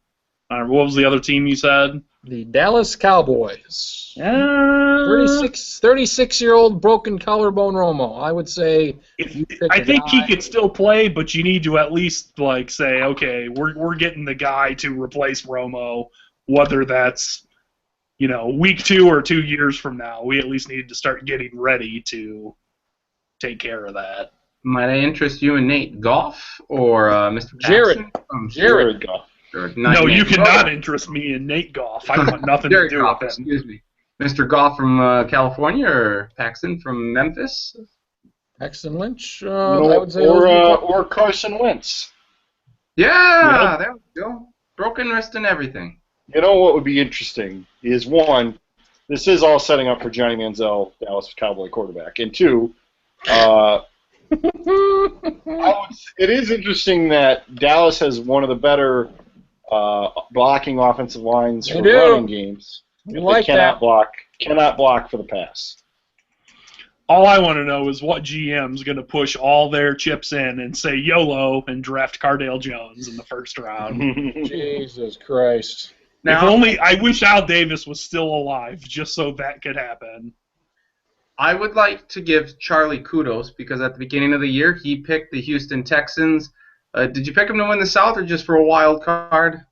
What was the other team you said? The Dallas Cowboys. 36-year-old broken collarbone Romo. I would say. I think he could still play, but you need to at least say, okay, we're getting the guy to replace Romo, whether that's week 2 or 2 years from now. We at least need to start getting ready to take care of that. Might I interest you in Nate Goff or Mr. Jared? Jared Goff. No, you cannot interest me in Nate Goff. I want nothing to do with him. Excuse me. Mr. Goff from California or Paxton from Memphis? Paxton Lynch, I would say. Or Carson Wentz. Yeah, there we go. Broken wrist and everything. You know what would be interesting is, 1, this is all setting up for Johnny Manziel, Dallas Cowboy quarterback, and 2, it is interesting that Dallas has one of the better blocking offensive lines for running games. Like they cannot block for the pass. All I want to know is what GM's going to push all their chips in and say YOLO and draft Cardale Jones in the first round. Jesus Christ. Now, if only I wish Al Davis was still alive just so that could happen. I would like to give Charlie kudos because at the beginning of the year he picked the Houston Texans. Did you pick them to win the South or just for a wild card?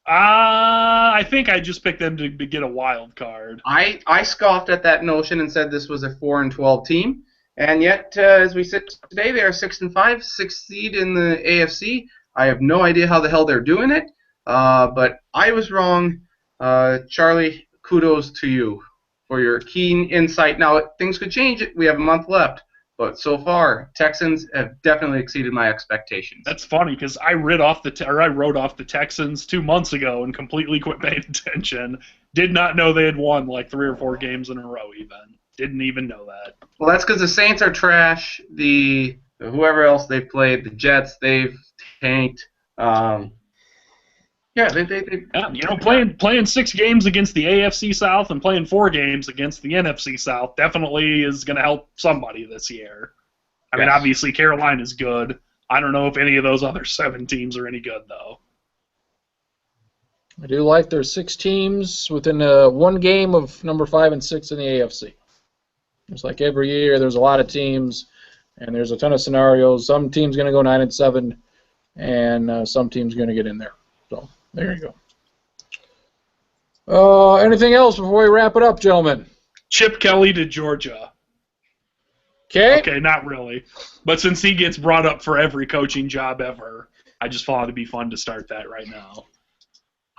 I think I just picked them to get a wild card. I scoffed at that notion and said this was a 4-12 team, and yet as we sit today, they are 6-5, 6th seed in the AFC. I have no idea how the hell they're doing it, but I was wrong. Charlie, kudos to you for your keen insight. Now things could change. We have a month left. But so far, Texans have definitely exceeded my expectations. That's funny because I wrote off the Texans 2 months ago and completely quit paying attention. Did not know they had won 3 or 4 games in a row even. Didn't even know that. Well, that's because the Saints are trash. Whoever else they've played, the Jets, they've tanked. Playing 6 games against the AFC South and playing 4 games against the NFC South definitely is going to help somebody this year. I mean, obviously Carolina's good. I don't know if any of those other 7 teams are any good, though. I do like there's 6 teams within 1 game of number 5 and 6 in the AFC. It's like every year there's a lot of teams, and there's a ton of scenarios. Some teams going to go 9-7, and some teams going to get in there. So there you go. Anything else before we wrap it up, gentlemen? Chip Kelly to Georgia. Okay, not really. But since he gets brought up for every coaching job ever, I just thought it'd be fun to start that right now.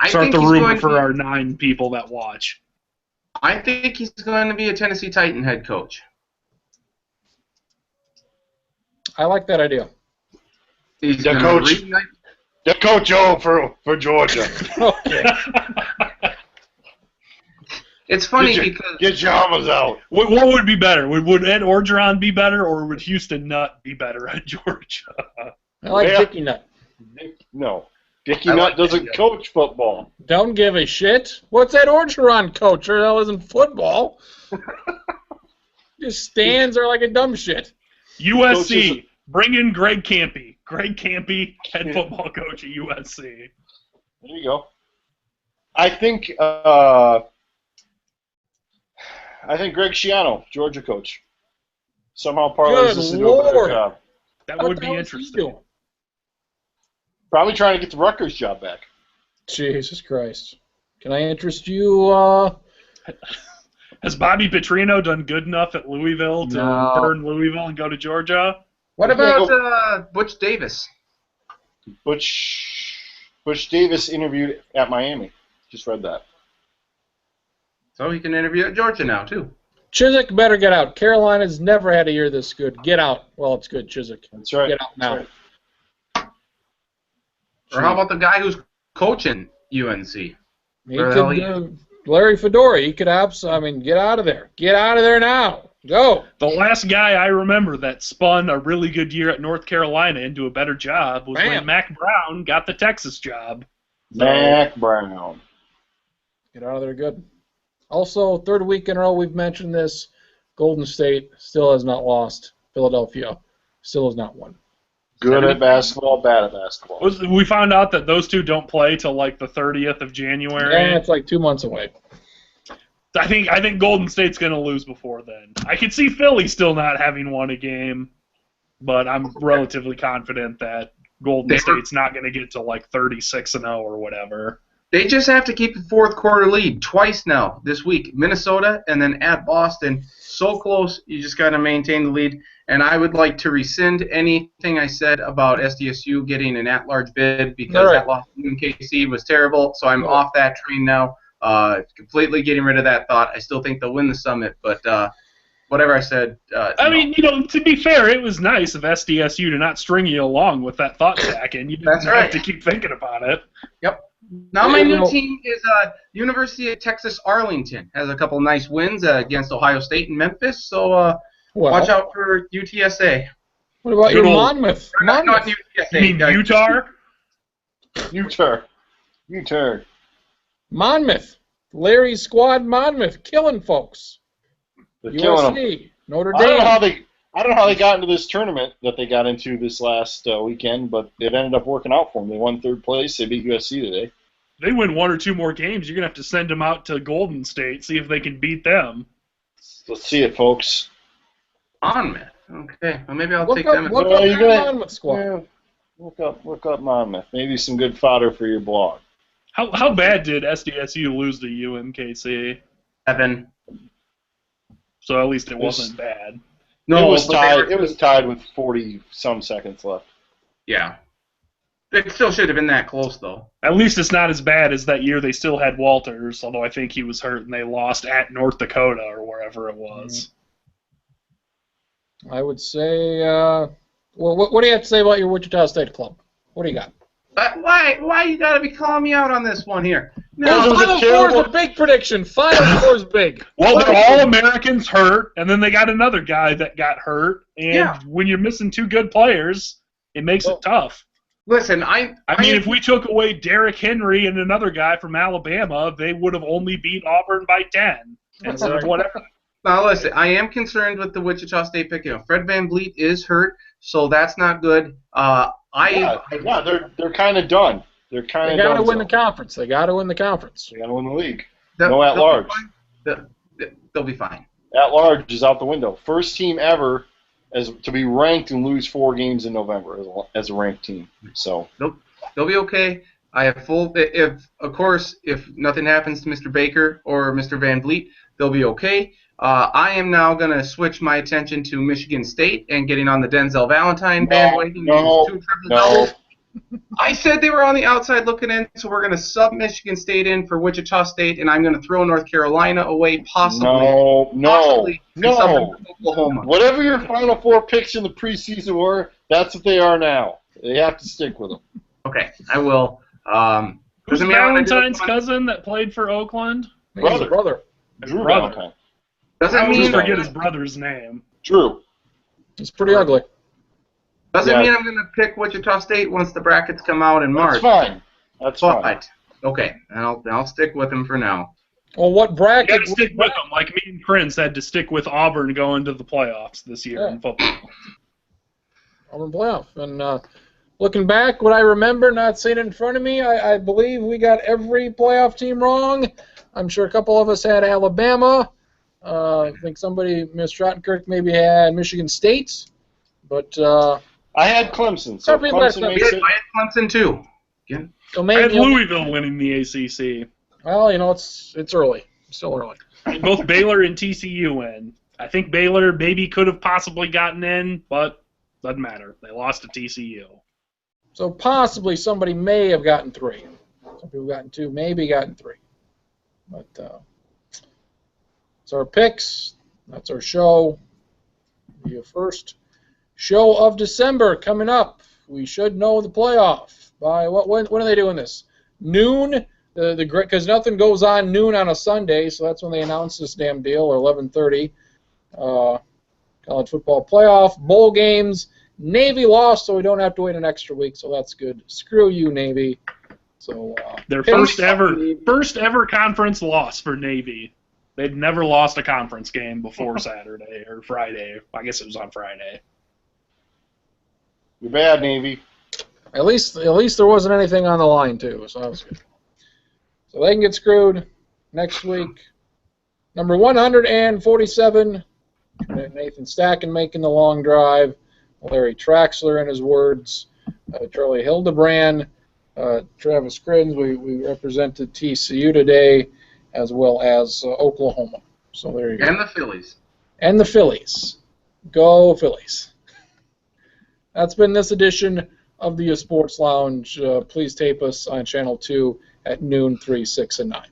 Start the rumor for our 9 people that watch. I think he's going to be a Tennessee Titan head coach. I like that idea. He's the coach. The coach for Georgia. Okay. It's funny because get your arms out. What would be better? Would Ed Orgeron be better, or would Houston Nutt be better at Georgia? I like Dickie Nutt. No, Dickie Nutt doesn't coach football. Don't give a shit. What's that Orgeron coach? That wasn't football. Just stands there like a dumb shit. USC, bring in Greg Campy. Greg Campy, head football coach at USC. There you go. I think Greg Schiano, Georgia coach, somehow parlays this into a better job. That would be interesting. Probably trying to get the Rutgers job back. Jesus Christ. Can I interest you? Has Bobby Petrino done good enough at Louisville to burn Louisville and go to Georgia? What about Butch Davis? Butch Davis interviewed at Miami. Just read that. So he can interview at Georgia now, too. Chiswick better get out. Carolina's never had a year this good. Get out. Well, it's good, Chiswick. That's right. Get out now. Right. Or how about the guy who's coaching UNC? Larry Fedora. He could get out of there. Get out of there now. Go. The last guy I remember that spun a really good year at North Carolina into a better job was when Mac Brown got the Texas job. Mac Brown. Get out of there good. Also, third week in a row we've mentioned this. Golden State still has not lost. Philadelphia still has not won. Good at basketball, bad at basketball. We found out that those two don't play till like the 30th of January. Yeah, it's like 2 months away. I think Golden State's going to lose before then. I could see Philly still not having won a game, but I'm relatively confident that Golden State's not going to get to like 36-0 or whatever. They just have to keep the fourth quarter lead twice now this week. Minnesota and then at Boston. So close, you just got to maintain the lead. And I would like to rescind anything I said about SDSU getting an at-large bid because that loss in KC was terrible. So I'm off that train now. Completely getting rid of that thought. I still think they'll win the Summit, but whatever I said. I mean, to be fair, it was nice of SDSU to not string you along with that thought back, and you didn't have to keep thinking about it. Yep. Now my new team is University of Texas Arlington. Has a couple nice wins against Ohio State and Memphis, so watch out for UTSA. What about your Monmouth? Not UTSA. You mean Utah? Utah. Monmouth. Larry's squad Monmouth. Killing folks. They're USC, killing them. Notre Dame. I don't know how they got into this tournament that they got into this last weekend, but it ended up working out for them. They won third place. They beat USC today. They win one or two more games, you're going to have to send them out to Golden State, see if they can beat them. Let's see it, folks. Monmouth. Okay. Well, maybe I'll take them. Look up your Monmouth squad. Yeah, look up Monmouth. Maybe some good fodder for your blog. How bad did SDSU lose to UMKC? 7. So at least it wasn't bad. No, it was tied. It was tied with 40-some seconds left. Yeah. It still should have been that close, though. At least it's not as bad as that year they still had Walters, although I think he was hurt and they lost at North Dakota or wherever it was. I would say, well, what do you have to say about your Wichita State club? What do you got? Why you got to be calling me out on this one here? No, Final Four is a big prediction. Final Four is big. Well, they're all Americans hurt, and then they got another guy that got hurt, and when you're missing two good players, it makes it tough. Listen, I mean, if we took away Derrick Henry and another guy from Alabama, they would have only beat Auburn by 10. And so whatever. Now, listen, I am concerned with the Wichita State pick. Fred VanVleet is hurt, so that's not good. They're kind of done. They got to win the conference. They got to win the conference. They got to win the league. No at large. They'll be fine. At large is out the window. First team ever to be ranked and lose 4 games in November as a ranked team. So they'll be okay. I have full. If nothing happens to Mr. Baker or Mr. VanVleet, they'll be okay. I am now going to switch my attention to Michigan State and getting on the Denzel Valentine bandwagon. No. I said they were on the outside looking in, so we're going to sub Michigan State in for Wichita State, and I'm going to throw North Carolina away, possibly. No. Oklahoma. Whatever your Final Four picks in the preseason were, that's what they are now. They have to stick with them. Okay, I will. Who's Valentine's cousin that played for Oakland? Brother. Drew Valentine. I always forget his brother's name. Drew. It's pretty ugly. Doesn't mean I'm going to pick Wichita State once the brackets come out in March. That's fine. Okay, I'll stick with them for now. Well, what bracket? You got to stick with them, like me and Kriens had to stick with Auburn going to the playoffs this year in football. Auburn playoff, and looking back, what I remember, not seeing it in front of me, I believe we got every playoff team wrong. I'm sure a couple of us had Alabama. I think somebody, Ms. Schottenkirk, maybe had Michigan State. But I had Clemson, so Clemson makes it. I had Clemson too. Yeah. So I maybe had Louisville winning the ACC. Well, it's early. It's still early. Both Baylor and TCU win. I think Baylor maybe could have possibly gotten in, but doesn't matter. They lost to TCU. So possibly somebody may have gotten 3. Some people gotten 2, maybe gotten 3. But it's our picks. That's our show. The first show of December coming up. We should know the playoff by when are they doing this? Noon. Because nothing goes on noon on a Sunday, so that's when they announce this damn deal, or 11:30. College football playoff, bowl games. Navy lost, so we don't have to wait an extra week, so that's good. Screw you, Navy. So their first ever conference loss for Navy. They'd never lost a conference game before Saturday or Friday. I guess it was on Friday. You're bad, Navy. At least there wasn't anything on the line too, so that was good. So they can get screwed next week. Number 147, Nathan Stacken making the long drive. Larry Traxler in his words. Charlie Hildebrand. Travis Kriens. We represented TCU today, as well as Oklahoma. So there you go. And the Phillies. And the Phillies. Go Phillies. That's been this edition of the Sports Lounge. Please tape us on Channel 2 at noon, 3, 6, and 9.